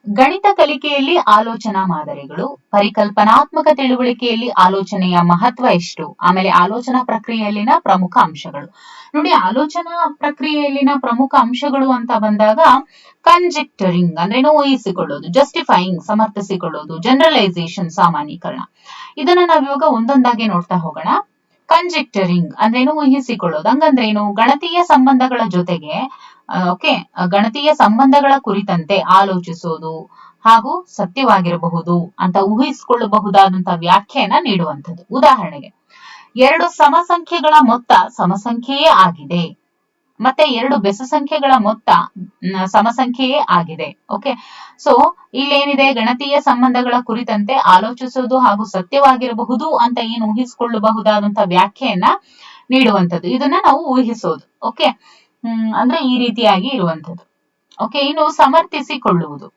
ಗಣಿತ ಕಲಿಕೆಯಲ್ಲಿ ಆಲೋಚನಾ ಮಾದರಿಗಳು, ಪರಿಕಲ್ಪನಾತ್ಮಕ ತಿಳುವಳಿಕೆಯಲ್ಲಿ ಆಲೋಚನೆಯ ಮಹತ್ವ ಎಷ್ಟು, ಆಮೇಲೆ ಆಲೋಚನಾ ಪ್ರಕ್ರಿಯೆಯಲ್ಲಿನ ಪ್ರಮುಖ ಅಂಶಗಳು. ನೋಡಿ, ಆಲೋಚನಾ ಪ್ರಕ್ರಿಯೆಯಲ್ಲಿನ ಪ್ರಮುಖ ಅಂಶಗಳು ಅಂತ ಬಂದಾಗ ಕಂಜೆಕ್ಟರಿಂಗ್ ಅಂದ್ರೆ ಊಹಿಸಿಕೊಳ್ಳೋದು, ಜಸ್ಟಿಫೈಯಿಂಗ್ ಸಮರ್ಥಿಸಿಕೊಳ್ಳೋದು, ಜನರಲೈಸೇಷನ್ ಸಾಮಾನ್ಯೀಕರಣ. ಇದನ್ನ ನಾವಿವಾಗ ಒಂದೊಂದಾಗಿ ನೋಡ್ತಾ ಹೋಗೋಣ. ಕಂಜೆಕ್ಟರಿಂಗ್ ಅಂದ್ರೇನು? ಊಹಿಸಿಕೊಳ್ಳೋದು. ಹಂಗಂದ್ರೇನು? ಗಣತೀಯ ಸಂಬಂಧಗಳ ಜೊತೆಗೆ ಗಣತೀಯ ಸಂಬಂಧಗಳ ಕುರಿತಂತೆ ಆಲೋಚಿಸೋದು ಹಾಗೂ ಸತ್ಯವಾಗಿರಬಹುದು ಅಂತ ಊಹಿಸಿಕೊಳ್ಳಬಹುದಾದಂತಹ ವ್ಯಾಖ್ಯೆಯನ್ನ ನೀಡುವಂಥದ್ದು. ಉದಾಹರಣೆಗೆ, 2 ಸಮಸಂಖ್ಯೆಗಳ ಮೊತ್ತ ಸಮಸಂಖ್ಯೆಯೇ ಆಗಿದೆ, ಮತ್ತೆ 2 ಬೆಸ ಸಂಖ್ಯೆಗಳ ಮೊತ್ತ ಸಮಸಂಖ್ಯೆಯೇ ಆಗಿದೆ. Okay, so ಇಲ್ಲೇನಿದೆ? ಗಣತೀಯ ಸಂಬಂಧಗಳ ಕುರಿತಂತೆ ಆಲೋಚಿಸೋದು ಹಾಗೂ ಸತ್ಯವಾಗಿರಬಹುದು ಅಂತ ಏನು ಊಹಿಸಿಕೊಳ್ಳಬಹುದಾದಂತಹ ವ್ಯಾಖ್ಯೆಯನ್ನ ನೀಡುವಂಥದ್ದು. ಇದನ್ನ ನಾವು ಊಹಿಸೋದು. ಓಕೆ, ಅಂದ್ರೆ ಈ ರೀತಿಯಾಗಿ ಇರುವಂಥದ್ದು. ಓಕೆ, ಇನ್ನು ಸಮರ್ಥಿಸಿಕೊಳ್ಳುವುದು,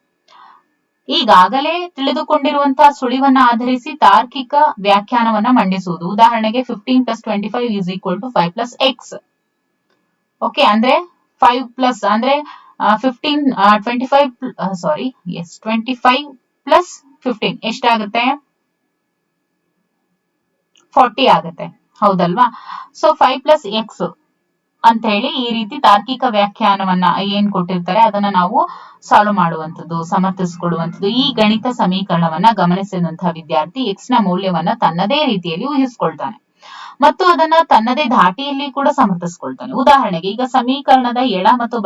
ಈಗಾಗಲೇ ತಿಳಿದುಕೊಂಡಿರುವಂತಹ ಸುಳಿವನ್ನ ಆಧರಿಸಿ ತಾರ್ಕಿಕ ವ್ಯಾಖ್ಯಾನವನ್ನ ಮಂಡಿಸುವುದು. ಉದಾಹರಣೆಗೆ 15 + 25 = 5 + x. ಓಕೆ, ಅಂದ್ರೆ 5 ಪ್ಲಸ್ ಅಂದ್ರೆ 25 ಪ್ಲಸ್ 15 ಎಷ್ಟಾಗುತ್ತೆ? 40 ಆಗುತ್ತೆ, ಹೌದಲ್ವಾ? ಸೊ 5 + x ಅಂತ ಹೇಳಿ ಈ ರೀತಿ ತಾರ್ಕಿಕ ವ್ಯಾಖ್ಯಾನವನ್ನ ಏನ್ ಕೊಟ್ಟಿರ್ತಾರೆ ಅದನ್ನ ನಾವು ಸಾಲ್ವ್ ಮಾಡುವಂಥದ್ದು, ಸಮರ್ಥಿಸಿಕೊಳ್ಳುವಂಥದ್ದು. ಈ ಗಣಿತ ಸಮೀಕರಣವನ್ನ ಗಮನಿಸಿದಂತಹ ವಿದ್ಯಾರ್ಥಿ x ನ ಮೌಲ್ಯವನ್ನ ತನ್ನದೇ ರೀತಿಯಲ್ಲಿ ಊಹಿಸಿಕೊಳ್ತಾನೆ ಮತ್ತು ಅದನ್ನ ತನ್ನದೇ ಧಾಟಿಯಲ್ಲಿ ಕೂಡ ಸಮರ್ಥಿಸಿಕೊಳ್ತಾನೆ. ಉದಾಹರಣೆಗೆ, ಈಗ ಸಮೀಕರಣದ ಎಡ ಮತ್ತು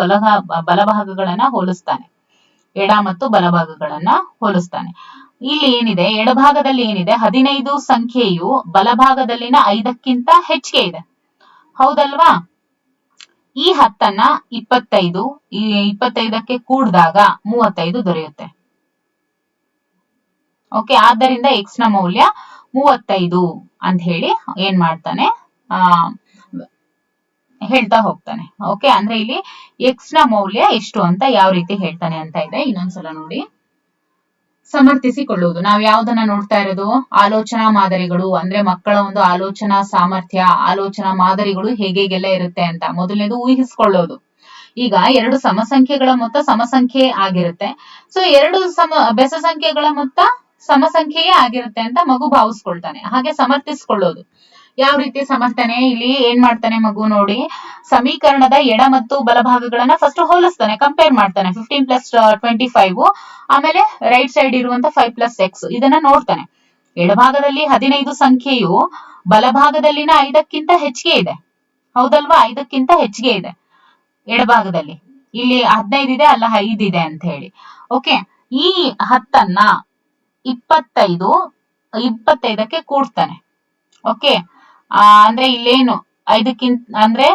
ಬಲಭಾಗಗಳನ್ನ ಹೋಲಿಸ್ತಾನೆ. ಇಲ್ಲಿ ಏನಿದೆ? ಎಡಭಾಗದಲ್ಲಿ ಏನಿದೆ? 15 ಸಂಖ್ಯೆಯು ಬಲಭಾಗದಲ್ಲಿನ 5ಕ್ಕಿಂತ ಹೆಚ್ಚಿಗೆ ಇದೆ, ಹೌದಲ್ವಾ? ಈ 10ನ್ನ 25ಕ್ಕೆ ಕೂಡಿದಾಗ 35 ದೊರೆಯುತ್ತೆ. ಓಕೆ, ಆದ್ದರಿಂದ x ನ ಮೌಲ್ಯ 35 ಅಂತ ಹೇಳಿ ಏನ್ ಮಾಡ್ತಾನೆ? ಹೇಳ್ತಾ ಹೋಗ್ತಾನೆ. ಓಕೆ, ಅಂದ್ರೆ ಇಲ್ಲಿ x ನ ಮೌಲ್ಯ ಎಷ್ಟು ಅಂತ ಯಾವ ರೀತಿ ಹೇಳ್ತಾನೆ ಅಂತ ಇದೆ. ಇನ್ನೊಂದ್ಸಲ ನೋಡಿ. ಸಮರ್ಥಿಸಿಕೊಳ್ಳುವುದು, ನಾವ್ ಯಾವ್ದನ್ನ ನೋಡ್ತಾ ಇರೋದು? ಆಲೋಚನಾ ಮಾದರಿಗಳು. ಅಂದ್ರೆ ಮಕ್ಕಳ ಒಂದು ಆಲೋಚನಾ ಸಾಮರ್ಥ್ಯ, ಆಲೋಚನಾ ಮಾದರಿಗಳು ಹೇಗೆಲ್ಲ ಇರುತ್ತೆ ಅಂತ. ಮೊದಲನೇದು ಊಹಿಸಿಕೊಳ್ಳೋದು. ಈಗ 2 ಸಮಸಂಖ್ಯೆಗಳ ಮೊತ್ತ ಸಮಸಂಖ್ಯೆ ಆಗಿರುತ್ತೆ. ಸೊ 2 ಬೆಸ ಸಂಖ್ಯೆಗಳ ಮೊತ್ತ ಸಮಸಂಖ್ಯೆಯೇ ಆಗಿರುತ್ತೆ ಅಂತ ಮಗು ಭಾವಿಸ್ಕೊಳ್ತಾನೆ. ಹಾಗೆ ಸಮರ್ಥಿಸಿಕೊಳ್ಳೋದು ಯಾವ ರೀತಿ ಸಮರ್ಥನೆ? ಇಲ್ಲಿ ಏನ್ ಮಾಡ್ತಾನೆ ಮಗು ನೋಡಿ, ಸಮೀಕರಣದ ಎಡ ಮತ್ತು ಬಲಭಾಗಗಳನ್ನ ಫಸ್ಟ್ ಹೋಲಿಸ್ತಾನೆ, ಕಂಪೇರ್ ಮಾಡ್ತಾನೆ. 15 + 25, ಆಮೇಲೆ ರೈಟ್ ಸೈಡ್ ಇರುವಂತ 5 + x ಇದನ್ನ ನೋಡ್ತಾನೆ. ಎಡಭಾಗದಲ್ಲಿ 15 ಸಂಖ್ಯೆಯು ಬಲಭಾಗದಲ್ಲಿನ 5ಕ್ಕಿಂತ ಹೆಚ್ಚಿಗೆ ಇದೆ, ಹೌದಲ್ವಾ? 5ಕ್ಕಿಂತ ಹೆಚ್ಚಿಗೆ ಇದೆ ಎಡಭಾಗದಲ್ಲಿ. ಇಲ್ಲಿ 15 ಇದೆ, ಅಲ್ಲ 5 ಇದೆ ಅಂತ ಹೇಳಿ. ಓಕೆ, ಈ 10ನ್ನ 25ಕ್ಕೆ ಕೂಡ್ತಾನೆ. ಓಕೆ, ಅಂದ್ರೆ ಇಲ್ಲೇನು 5ಕ್ಕಿಂತ ಅಂದ್ರೆ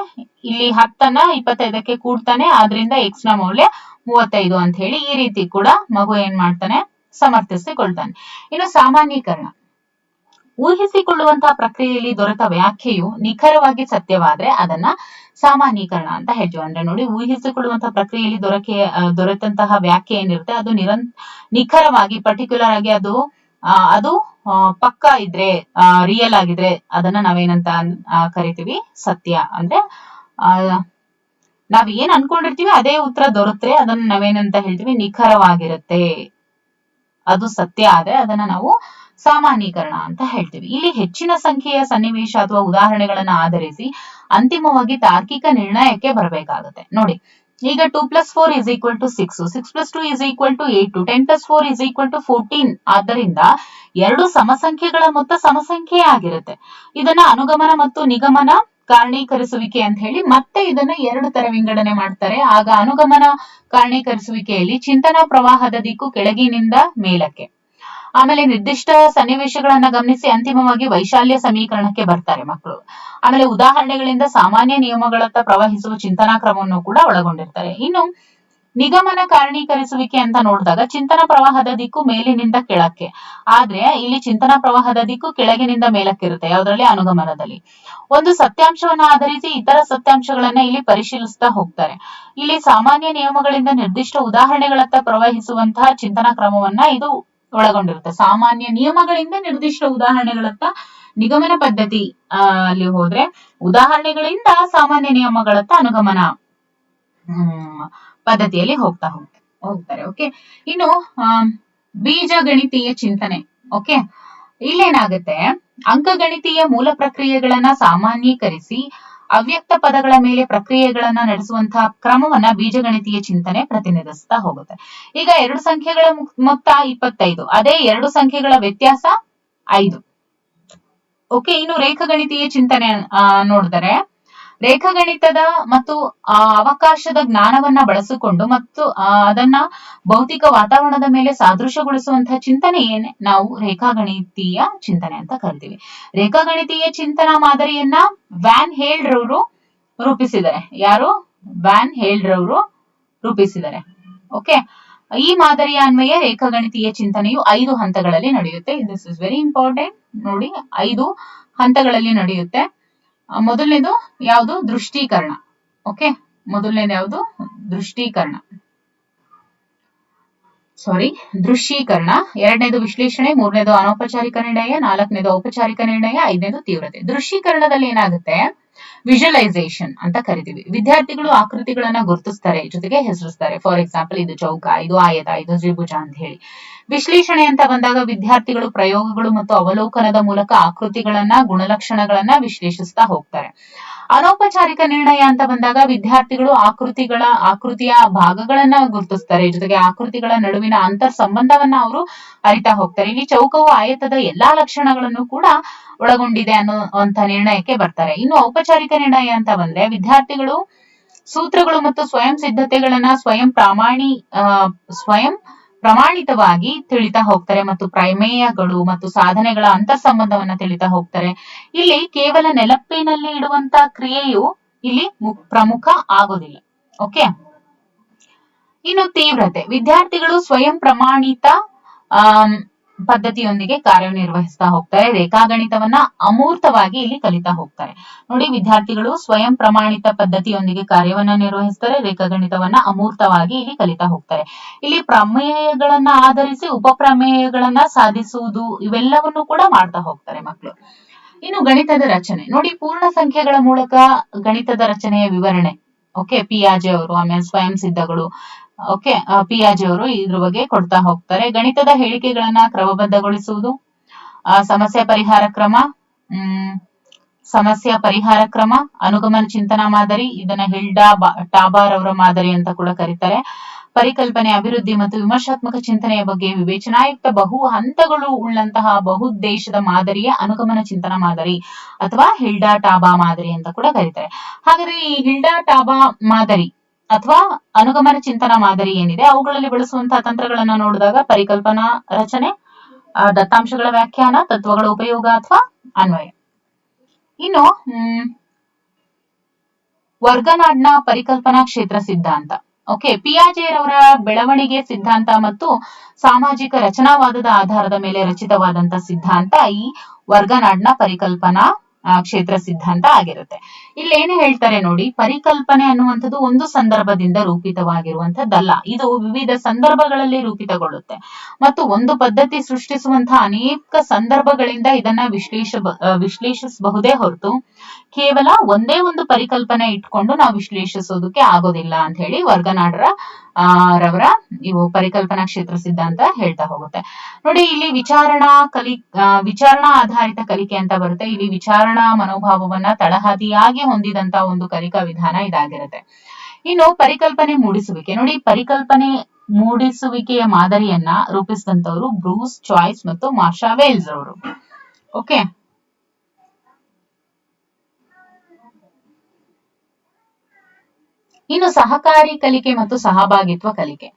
ಇಲ್ಲಿ 10ನ್ನ 25ಕ್ಕೆ ಕೂಡ್ತಾನೆ, ಆದ್ರಿಂದ x ನ ಮೌಲ್ಯ 35 ಅಂತ ಹೇಳಿ ಈ ರೀತಿ ಕೂಡ ಮಗು ಏನ್ ಮಾಡ್ತಾನೆ? ಸಮರ್ಥಿಸಿಕೊಳ್ತಾನೆ. ಇನ್ನು ಸಾಮಾನ್ಯೀಕರಣ. ಊಹಿಸಿಕೊಳ್ಳುವಂತಹ ಪ್ರಕ್ರಿಯೆಯಲ್ಲಿ ದೊರೆತ ವ್ಯಾಖ್ಯೆಯು ನಿಖರವಾಗಿ ಸತ್ಯವಾದ್ರೆ ಅದನ್ನ ಸಾಮಾನ್ಯೀಕರಣ ಅಂತ ಹೇಳ್ತೀವಿ. ಅಂದ್ರೆ ನೋಡಿ, ಊಹಿಸಿಕೊಳ್ಳುವಂತಹ ಪ್ರಕ್ರಿಯೆಯಲ್ಲಿ ದೊರೆತಂತಹ ವ್ಯಾಖ್ಯೆ ಏನಿರುತ್ತೆ ಅದು ನಿಖರವಾಗಿ ಪರ್ಟಿಕ್ಯುಲರ್ ಆಗಿ ಅದು ಪಕ್ಕ ಇದ್ರೆ, ರಿಯಲ್ ಆಗಿದ್ರೆ ಅದನ್ನ ನಾವೇನಂತ ಕರಿತೀವಿ, ಸತ್ಯ. ಅಂದ್ರೆ ನಾವ್ ಏನ್ ಅನ್ಕೊಂಡಿರ್ತೀವಿ ಅದೇ ಉತ್ತರ ದೊರೆತ್ರೆ ಅದನ್ನ ನಾವೇನಂತ ಹೇಳ್ತೀವಿ, ನಿಖರವಾಗಿರುತ್ತೆ, ಅದು ಸತ್ಯ ಆದ್ರೆ ಅದನ್ನ ನಾವು ಸಾಮಾನ್ಯೀಕರಣ ಅಂತ ಹೇಳ್ತೀವಿ. ಇಲ್ಲಿ ಹೆಚ್ಚಿನ ಸಂಖ್ಯೆಯ ಸನ್ನಿವೇಶ ಅಥವಾ ಉದಾಹರಣೆಗಳನ್ನ ಆಧರಿಸಿ ಅಂತಿಮವಾಗಿ ತಾರ್ಕಿಕ ನಿರ್ಣಯಕ್ಕೆ ಬರಬೇಕಾಗುತ್ತೆ. ನೋಡಿ, ಈಗ 2+4 = 6, 6+2 = 8, 10+4 = 14. ಆದ್ದರಿಂದ ಎರಡು ಸಮಸಂಖ್ಯೆಗಳ ಮೊತ್ತ ಸಮಸಂಖ್ಯೆ ಆಗಿರುತ್ತೆ. ಇದನ್ನ ಅನುಗಮನ ಮತ್ತು ನಿಗಮನ ಕಾರಣೀಕರಿಸುವಿಕೆ ಅಂತ ಹೇಳಿ ಮತ್ತೆ ಇದನ್ನ ಎರಡು ತರ ವಿಂಗಡಣೆ ಮಾಡ್ತಾರೆ. ಆಗ ಅನುಗಮನ ಕಾರಣೀಕರಿಸುವಿಕೆಯಲ್ಲಿ ಚಿಂತನಾ ಪ್ರವಾಹದ ದಿಕ್ಕು ಕೆಳಗಿನಿಂದ ಮೇಲಕ್ಕೆ, ಆಮೇಲೆ ನಿರ್ದಿಷ್ಟ ಸನ್ನಿವೇಶಗಳನ್ನ ಗಮನಿಸಿ ಅಂತಿಮವಾಗಿ ವೈಶಾಲ್ಯ ಸಮೀಕರಣಕ್ಕೆ ಬರ್ತಾರೆ ಮಕ್ಕಳು. ಆಮೇಲೆ ಉದಾಹರಣೆಗಳಿಂದ ಸಾಮಾನ್ಯ ನಿಯಮಗಳತ್ತ ಪ್ರವಹಿಸುವ ಚಿಂತನಾ ಕ್ರಮವನ್ನು ಕೂಡ ಒಳಗೊಂಡಿರ್ತಾರೆ. ಇನ್ನು ನಿಗಮನ ಕಾರಣೀಕರಿಸುವಿಕೆ ಅಂತ ನೋಡಿದಾಗ ಚಿಂತನಾ ಪ್ರವಾಹದ ದಿಕ್ಕು ಮೇಲಿನಿಂದ ಕೆಳಕ್ಕೆ, ಆದ್ರೆ ಇಲ್ಲಿ ಚಿಂತನಾ ಪ್ರವಾಹದ ದಿಕ್ಕು ಕೆಳಗಿನಿಂದ ಮೇಲಕ್ಕೆ ಇರುತ್ತೆ. ಯಾವುದ್ರಲ್ಲಿ? ಅನುಗಮನದಲ್ಲಿ. ಒಂದು ಸತ್ಯಾಂಶವನ್ನ ಆಧರಿಸಿ ಇತರ ಸತ್ಯಾಂಶಗಳನ್ನ ಇಲ್ಲಿ ಪರಿಶೀಲಿಸ್ತಾ ಹೋಗ್ತಾರೆ. ಇಲ್ಲಿ ಸಾಮಾನ್ಯ ನಿಯಮಗಳಿಂದ ನಿರ್ದಿಷ್ಟ ಉದಾಹರಣೆಗಳತ್ತ ಪ್ರವಹಿಸುವಂತಹ ಚಿಂತನಾ ಕ್ರಮವನ್ನ ಇದು ಒಳಗೊಂಡಿರುತ್ತೆ. ಸಾಮಾನ್ಯ ನಿಯಮಗಳಿಂದ ನಿರ್ದಿಷ್ಟ ಉದಾಹರಣೆಗಳತ್ತ ನಿಗಮನ ಪದ್ಧತಿ ಅಲ್ಲಿ ಹೋದ್ರೆ, ಉದಾಹರಣೆಗಳಿಂದ ಸಾಮಾನ್ಯ ನಿಯಮಗಳತ್ತ ಅನುಗಮನ ಪದ್ಧತಿಯಲ್ಲಿ ಹೋಗ್ತಾರೆ. ಓಕೆ, ಇನ್ನು ಬೀಜಗಣಿತೀಯ ಚಿಂತನೆ. ಓಕೆ, ಇಲ್ಲೇನಾಗುತ್ತೆ, ಅಂಕಗಣಿತೀಯ ಮೂಲ ಪ್ರಕ್ರಿಯೆಗಳನ್ನ ಸಾಮಾನ್ಯೀಕರಿಸಿ ಅವ್ಯಕ್ತ ಪದಗಳ ಮೇಲೆ ಪ್ರಕ್ರಿಯೆಗಳನ್ನ ನಡೆಸುವಂತಹ ಕ್ರಮವನ್ನ ಬೀಜಗಣಿತೀಯ ಚಿಂತನೆ ಪ್ರತಿನಿಧಿಸ್ತಾ ಹೋಗುತ್ತೆ. ಈಗ ಎರಡು ಸಂಖ್ಯೆಗಳ ಮೊತ್ತ 25, ಅದೇ ಎರಡು ಸಂಖ್ಯೆಗಳ ವ್ಯತ್ಯಾಸ 5. ಓಕೆ, ಇನ್ನು ರೇಖಾಗಣಿತೀಯ ಚಿಂತನೆ ನೋಡಿದರೆ, ರೇಖಾಗಣಿತದ ಮತ್ತು ಅವಕಾಶದ ಜ್ಞಾನವನ್ನ ಬಳಸಿಕೊಂಡು ಮತ್ತು ಅದನ್ನ ಭೌತಿಕ ವಾತಾವರಣದ ಮೇಲೆ ಸಾದೃಶ್ಯಗೊಳಿಸುವಂತಹ ಚಿಂತನೆಯನ್ನೇ ನಾವು ರೇಖಾಗಣಿತೀಯ ಚಿಂತನೆ ಅಂತ ಕರಿತೀವಿ. ರೇಖಾಗಣಿತೀಯ ಚಿಂತನಾ ಮಾದರಿಯನ್ನ ವ್ಯಾನ್ ಹೇಲ್ ರವರು ರೂಪಿಸಿದ್ದಾರೆ. ಯಾರು? ವ್ಯಾನ್ ಹೇಲ್ ರವರು ರೂಪಿಸಿದ್ದಾರೆ. ಓಕೆ, ಈ ಮಾದರಿಯ ಅನ್ವಯ ರೇಖಾಗಣಿತೀಯ ಚಿಂತನೆಯು 5 ಹಂತಗಳಲ್ಲಿ ನಡೆಯುತ್ತೆ. This is very important. ನೋಡಿ, 5 ಹಂತಗಳಲ್ಲಿ ನಡೆಯುತ್ತೆ. ಮೊದಲನೇದು ಯಾವುದು? ದೃಷ್ಟೀಕರಣ. ಓಕೆ, ಮೊದಲನೇದು ಯಾವುದು? ದೃಷ್ಟೀಕರಣ. ದೃಶ್ಯೀಕರಣ. ಎರಡನೇದು ವಿಶ್ಲೇಷಣೆ, ಮೂರನೇದು ಅನೌಪಚಾರಿಕ ನಿರ್ಣಯ, ನಾಲ್ಕನೇದು ಔಪಚಾರಿಕ ನಿರ್ಣಯ, ಐದನೇದು ತೀವ್ರತೆ. ದೃಶ್ಯೀಕರಣದಲ್ಲಿ ಏನಾಗುತ್ತೆ? ವಿಜುವಲೈಸೇಷನ್ ಅಂತ ಕರಿತೀವಿ. ವಿದ್ಯಾರ್ಥಿಗಳು ಆಕೃತಿಗಳನ್ನ ಗುರುತಿಸ್ತಾರೆ, ಜೊತೆಗೆ ಹೆಸರಿಸ್ತಾರೆ. ಫಾರ್ ಎಕ್ಸಾಂಪಲ್, ಇದು ಚೌಕ, ಇದು ಆಯತ, ಇದು ತ್ರಿಭುಜ ಅಂತ ಹೇಳಿ. ವಿಶ್ಲೇಷಣೆ ಅಂತ ಬಂದಾಗ ವಿದ್ಯಾರ್ಥಿಗಳು ಪ್ರಯೋಗಗಳು ಮತ್ತು ಅವಲೋಕನದ ಮೂಲಕ ಆಕೃತಿಗಳನ್ನ, ಗುಣಲಕ್ಷಣಗಳನ್ನ ವಿಶ್ಲೇಷಿಸ್ತಾ ಹೋಗ್ತಾರೆ. ಅನೌಪಚಾರಿಕ ನಿರ್ಣಯ ಅಂತ ಬಂದಾಗ ವಿದ್ಯಾರ್ಥಿಗಳು ಆಕೃತಿಯ ಭಾಗಗಳನ್ನ ಗುರುತಿಸ್ತಾರೆ, ಜೊತೆಗೆ ಆಕೃತಿಗಳ ನಡುವಿನ ಅಂತರ್ ಸಂಬಂಧವನ್ನ ಅವರು ಅರಿತಾ ಹೋಗ್ತಾರೆ. ಇಲ್ಲಿ ಚೌಕವು ಆಯತದ ಎಲ್ಲಾ ಲಕ್ಷಣಗಳನ್ನು ಕೂಡ ಒಳಗೊಂಡಿದೆ ಅನ್ನುವಂತ ನಿರ್ಣಯಕ್ಕೆ ಬರ್ತಾರೆ. ಇನ್ನು ಔಪಚಾರಿಕ ನಿರ್ಣಯ ಅಂತ ಬಂದ್ರೆ ವಿದ್ಯಾರ್ಥಿಗಳು ಸೂತ್ರಗಳು ಮತ್ತು ಸ್ವಯಂ ಸಿದ್ಧತೆಗಳನ್ನ ಸ್ವಯಂ ಪ್ರಮಾಣಿತವಾಗಿ ತಿಳಿತಾ ಹೋಗ್ತಾರೆ ಮತ್ತು ಪ್ರಮೇಯಗಳು ಮತ್ತು ಸಾಧನೆಗಳ ಅಂತರ್ ಸಂಬಂಧವನ್ನ ತಿಳಿತಾ ಹೋಗ್ತಾರೆ. ಇಲ್ಲಿ ಕೇವಲ ನೆನಪಿನಲ್ಲಿ ಇಡುವಂತ ಕ್ರಿಯೆಯು ಇಲ್ಲಿ ಪ್ರಮುಖ ಆಗೋದಿಲ್ಲ. ಓಕೆ, ಇನ್ನು ತೀವ್ರತೆ. ವಿದ್ಯಾರ್ಥಿಗಳು ಸ್ವಯಂ ಪ್ರಮಾಣಿತ ಪದ್ಧತಿಯೊಂದಿಗೆ ಕಾರ್ಯನಿರ್ವಹಿಸ್ತಾ ಹೋಗ್ತಾರೆ. ರೇಖಾಗಣಿತವನ್ನ ಅಮೂರ್ತವಾಗಿ ಇಲ್ಲಿ ಕಲಿತಾ ಹೋಗ್ತಾರೆ. ನೋಡಿ, ವಿದ್ಯಾರ್ಥಿಗಳು ಸ್ವಯಂ ಪ್ರಮಾಣಿತ ಪದ್ಧತಿಯೊಂದಿಗೆ ಕಾರ್ಯವನ್ನ ನಿರ್ವಹಿಸ್ತಾರೆ, ರೇಖಾಗಣಿತವನ್ನ ಅಮೂರ್ತವಾಗಿ ಇಲ್ಲಿ ಕಲಿತಾ ಹೋಗ್ತಾರೆ. ಇಲ್ಲಿ ಪ್ರಮೇಯಗಳನ್ನ ಆಧರಿಸಿ ಉಪಪ್ರಮೇಯಗಳನ್ನ ಸಾಧಿಸುವುದು, ಇವೆಲ್ಲವನ್ನು ಕೂಡ ಮಾಡ್ತಾ ಹೋಗ್ತಾರೆ ಮಕ್ಕಳು. ಇನ್ನು ಗಣಿತದ ರಚನೆ ನೋಡಿ, ಪೂರ್ಣ ಸಂಖ್ಯೆಗಳ ಮೂಲಕ ಗಣಿತದ ರಚನೆಯ ವಿವರಣೆ. ಓಕೆ, ಪಿಯಾಜೆ ಅವರು, ಆಮೇಲೆ ಸ್ವಯಂ ಸಿದ್ಧಗಳು. ಓಕೆ, ಪಿಯಾಜೆ ಅವರು ಇದ್ರ ಬಗ್ಗೆ ಕೊಡ್ತಾ ಹೋಗ್ತಾರೆ. ಗಣಿತದ ಹೇಳಿಕೆಗಳನ್ನ ಕ್ರಮಬದ್ಧಗೊಳಿಸುವುದು, ಸಮಸ್ಯೆ ಪರಿಹಾರ ಕ್ರಮ, ಅನುಗಮನ ಚಿಂತನಾ ಮಾದರಿ, ಇದನ್ನ ಹಿಲ್ಡಾ ಟಾಬಾರ್ ಅವರ ಮಾದರಿ ಅಂತ ಕೂಡ ಕರೀತಾರೆ. ಪರಿಕಲ್ಪನೆ, ಅಭಿವೃದ್ಧಿ ಮತ್ತು ವಿಮರ್ಶಾತ್ಮಕ ಚಿಂತನೆಯ ಬಗ್ಗೆ ವಿವೇಚನಾಯುಕ್ತ ಬಹು ಹಂತಗಳು ಉಳ್ಳಂತಹ ಬಹುದ್ದೇಶದ ಮಾದರಿಯ ಅನುಗಮನ ಚಿಂತನಾ ಮಾದರಿ ಅಥವಾ ಹಿಲ್ಡಾ ಟಾಬಾ ಮಾದರಿ ಅಂತ ಕೂಡ ಕರೀತಾರೆ. ಹಾಗಾದ್ರೆ ಈ ಹಿಲ್ಡಾ ಟಾಬಾ ಮಾದರಿ ಅಥವಾ ಅನುಗಮನ ಚಿಂತನಾ ಮಾದರಿ ಏನಿದೆ, ಅವುಗಳಲ್ಲಿ ಬಳಸುವಂತಹ ತಂತ್ರಗಳನ್ನ ನೋಡಿದಾಗ ಪರಿಕಲ್ಪನಾ ರಚನೆ, ದತ್ತಾಂಶಗಳ ವ್ಯಾಖ್ಯಾನ, ತತ್ವಗಳ ಉಪಯೋಗ ಅಥವಾ ಅನ್ವಯ. ಇನ್ನು ವರ್ಗನಾಡ್ನ ಪರಿಕಲ್ಪನಾ ಕ್ಷೇತ್ರ ಸಿದ್ಧಾಂತ. ಓಕೆ, ಪಿಯಾಜೆರವರ ಬೆಳವಣಿಗೆ ಸಿದ್ಧಾಂತ ಮತ್ತು ಸಾಮಾಜಿಕ ರಚನಾವಾದದ ಆಧಾರದ ಮೇಲೆ ರಚಿತವಾದಂತ ಸಿದ್ಧಾಂತ ಈ ವರ್ಗನಾಡ್ನ ಪರಿಕಲ್ಪನಾ ಕ್ಷೇತ್ರ ಸಿದ್ಧಾಂತ ಆಗಿರುತ್ತೆ. ಇಲ್ಲಿ ಏನು ಹೇಳ್ತಾರೆ ನೋಡಿ, ಪರಿಕಲ್ಪನೆ ಅನ್ನುವಂಥದ್ದು ಒಂದು ಸಂದರ್ಭದಿಂದ ರೂಪಿತವಾಗಿರುವಂತದ್ದಲ್ಲ, ಇದು ವಿವಿಧ ಸಂದರ್ಭಗಳಲ್ಲಿ ರೂಪಿತಗೊಳ್ಳುತ್ತೆ ಮತ್ತು ಒಂದು ಪದ್ಧತಿ ಸೃಷ್ಟಿಸುವಂತಹ ಅನೇಕ ಸಂದರ್ಭಗಳಿಂದ ಇದನ್ನ ವಿಶ್ಲೇಷಿಸಬಹುದೇ ಹೊರತು ಕೇವಲ ಒಂದೇ ಒಂದು ಪರಿಕಲ್ಪನೆ ಇಟ್ಕೊಂಡು ನಾವು ವಿಶ್ಲೇಷಿಸೋದಕ್ಕೆ ಆಗೋದಿಲ್ಲ ಅಂತ ಹೇಳಿ ವರ್ಗನಾಡ್ರ ರವರ ಇವು ಪರಿಕಲ್ಪನಾ ಕ್ಷೇತ್ರ ಸಿದ್ಧಾಂತ ಹೇಳ್ತಾ ಹೋಗುತ್ತೆ. ನೋಡಿ, ಇಲ್ಲಿ ವಿಚಾರಣಾ ಆಧಾರಿತ ಕಲಿಕೆ ಅಂತ ಬರುತ್ತೆ. ಇಲ್ಲಿ ವಿಚಾರಣಾ ಮನೋಭಾವವನ್ನ ತಳಹದಿಯಾಗಿ ಹೊಂದಿದಂತ ಒಂದು ಕಲಿಕಾ ವಿಧಾನ ಇದಾಗಿರುತ್ತೆ. ಇನ್ನು ಪರಿಕಲ್ಪನೆ ಮೂಡಿಸುವಿಕೆ ನೋಡಿ, ಪರಿಕಲ್ಪನೆ ಮೂಡಿಸುವಿಕೆಯ ಮಾದರಿಯನ್ನ ರೂಪಿಸಿದಂತವರು ಬ್ರೂಸ್ ಚಾಯ್ಸ್ ಮತ್ತು ಮಾರ್ಷಾ ವೇಲ್ಸ್ ಅವರು. ಓಕೆ, ಇನ್ನು ಸಹಕಾರಿ ಕಲಿಕೆ ಮತ್ತು ಸಹಭಾಗಿತ್ವ ಕಲಿಕೆ.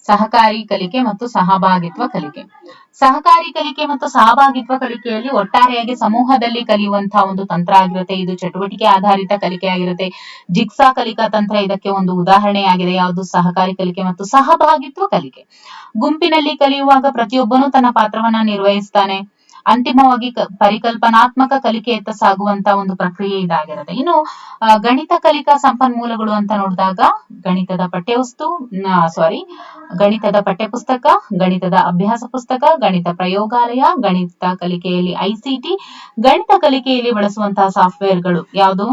ಸಹಕಾರಿ ಕಲಿಕೆ ಮತ್ತು ಸಹಭಾಗಿತ್ವ ಕಲಿಕೆ. ಸಹಕಾರಿ ಕಲಿಕೆ ಮತ್ತು ಸಹಭಾಗಿತ್ವ ಕಲಿಕೆಯಲ್ಲಿ ಒಟ್ಟಾರೆಯಾಗಿ ಸಮೂಹದಲ್ಲಿ ಕಲಿಯುವಂತಹ ಒಂದು ತಂತ್ರ ಆಗಿರುತ್ತೆ. ಇದು ಚಟುವಟಿಕೆ ಆಧಾರಿತ ಕಲಿಕೆ ಆಗಿರುತ್ತೆ. ಜಿಗ್ಸಾ ಕಲಿಕಾ ತಂತ್ರ ಇದಕ್ಕೆ ಒಂದು ಉದಾಹರಣೆಯಾಗಿದೆ. ಯಾವುದು? ಸಹಕಾರಿ ಕಲಿಕೆ ಮತ್ತು ಸಹಭಾಗಿತ್ವ ಕಲಿಕೆ. ಗುಂಪಿನಲ್ಲಿ ಕಲಿಯುವಾಗ ಪ್ರತಿಯೊಬ್ಬನೂ ತನ್ನ ಪಾತ್ರವನ್ನ ನಿರ್ವಹಿಸ್ತಾನೆ. ಅಂತಿಮವಾಗಿ ಪರಿಕಲ್ಪನಾತ್ಮಕ ಕಲಿಕೆಯತ್ತ ಸಾಗುವಂತ ಒಂದು ಪ್ರಕ್ರಿಯೆ ಇದಾಗಿರುತ್ತೆ. ಇನ್ನು ಗಣಿತ ಕಲಿಕಾ ಸಂಪನ್ಮೂಲಗಳು ಅಂತ ನೋಡಿದಾಗ ಗಣಿತದ ಪಠ್ಯಪುಸ್ತಕ, ಗಣಿತದ ಅಭ್ಯಾಸ ಪುಸ್ತಕ, ಗಣಿತ ಪ್ರಯೋಗಾಲಯ, ಗಣಿತ ಕಲಿಕೆಯಲ್ಲಿ ICT, ಗಣಿತ ಕಲಿಕೆಯಲ್ಲಿ ಬಳಸುವಂತಹ ಸಾಫ್ಟ್ವೇರ್ಗಳು ಯಾವುದು?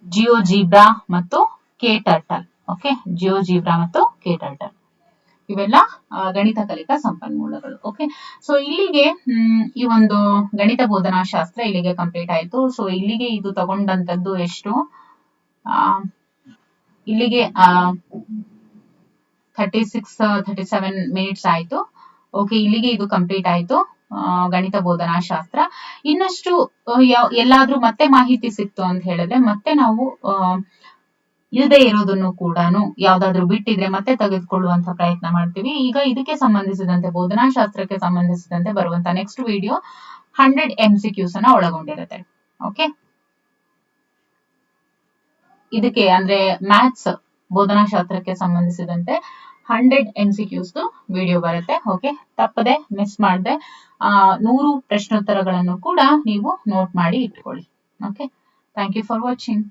ಜಿಯೋಜಿಬ್ರಾ ಮತ್ತು KTurtle. ಓಕೆ, ಜಿಯೋಜಿಬ್ರಾ ಮತ್ತು KTurtle ಇವೆಲ್ಲ ಗಣಿತ ಕಲಿಕಾ ಸಂಪನ್ಮೂಲಗಳು. ಓಕೆ, ಸೊ ಇಲ್ಲಿಗೆ ಈ ಒಂದು ಗಣಿತ ಬೋಧನಾ ಶಾಸ್ತ್ರ ಇಲ್ಲಿಗೆ ಕಂಪ್ಲೀಟ್ ಆಯ್ತು. ಸೊ ಇಲ್ಲಿಗೆ ಇದು ತಗೊಂಡಂತದ್ದು ಎಷ್ಟು? ಇಲ್ಲಿಗೆ 37 ಮಿನಿಟ್ಸ್ ಆಯ್ತು. ಓಕೆ, ಇಲ್ಲಿಗೆ ಇದು ಕಂಪ್ಲೀಟ್ ಆಯ್ತು ಗಣಿತ ಬೋಧನಾ ಶಾಸ್ತ್ರ. ಇನ್ನಷ್ಟು ಎಲ್ಲಾದ್ರೂ ಮತ್ತೆ ಮಾಹಿತಿ ಸಿಕ್ತು ಅಂತ ಹೇಳಿದ್ರೆ ಮತ್ತೆ ನಾವು ಇಲ್ಲದೆ ಇರೋದನ್ನು ಕೂಡ ಯಾವ್ದಾದ್ರು ಬಿಟ್ಟಿದ್ರೆ ಮತ್ತೆ ತೆಗೆದುಕೊಳ್ಳುವಂತ ಪ್ರಯತ್ನ ಮಾಡ್ತೀವಿ. ಈಗ ಇದಕ್ಕೆ ಸಂಬಂಧಿಸಿದಂತೆ ಬೋಧನಾ ಶಾಸ್ತ್ರಕ್ಕೆ ಸಂಬಂಧಿಸಿದಂತೆ ಬರುವಂತ ನೆಕ್ಸ್ಟ್ ವಿಡಿಯೋ 100 MCQs ಅನ್ನ ಒಳಗೊಂಡಿರುತ್ತೆ. ಓಕೆ, ಇದಕ್ಕೆ ಅಂದ್ರೆ ಮ್ಯಾಥ್ಸ್ ಬೋಧನಾ ಶಾಸ್ತ್ರಕ್ಕೆ ಸಂಬಂಧಿಸಿದಂತೆ 100 MCQs ವಿಡಿಯೋ ಬರುತ್ತೆ. ಓಕೆ, ತಪ್ಪದೆ ಮಿಸ್ ಮಾಡದೆ 100 ಪ್ರಶ್ನೋತ್ತರಗಳನ್ನು ಕೂಡ ನೀವು ನೋಟ್ ಮಾಡಿ ಇಟ್ಕೊಳ್ಳಿ. Okay, thank you for watching.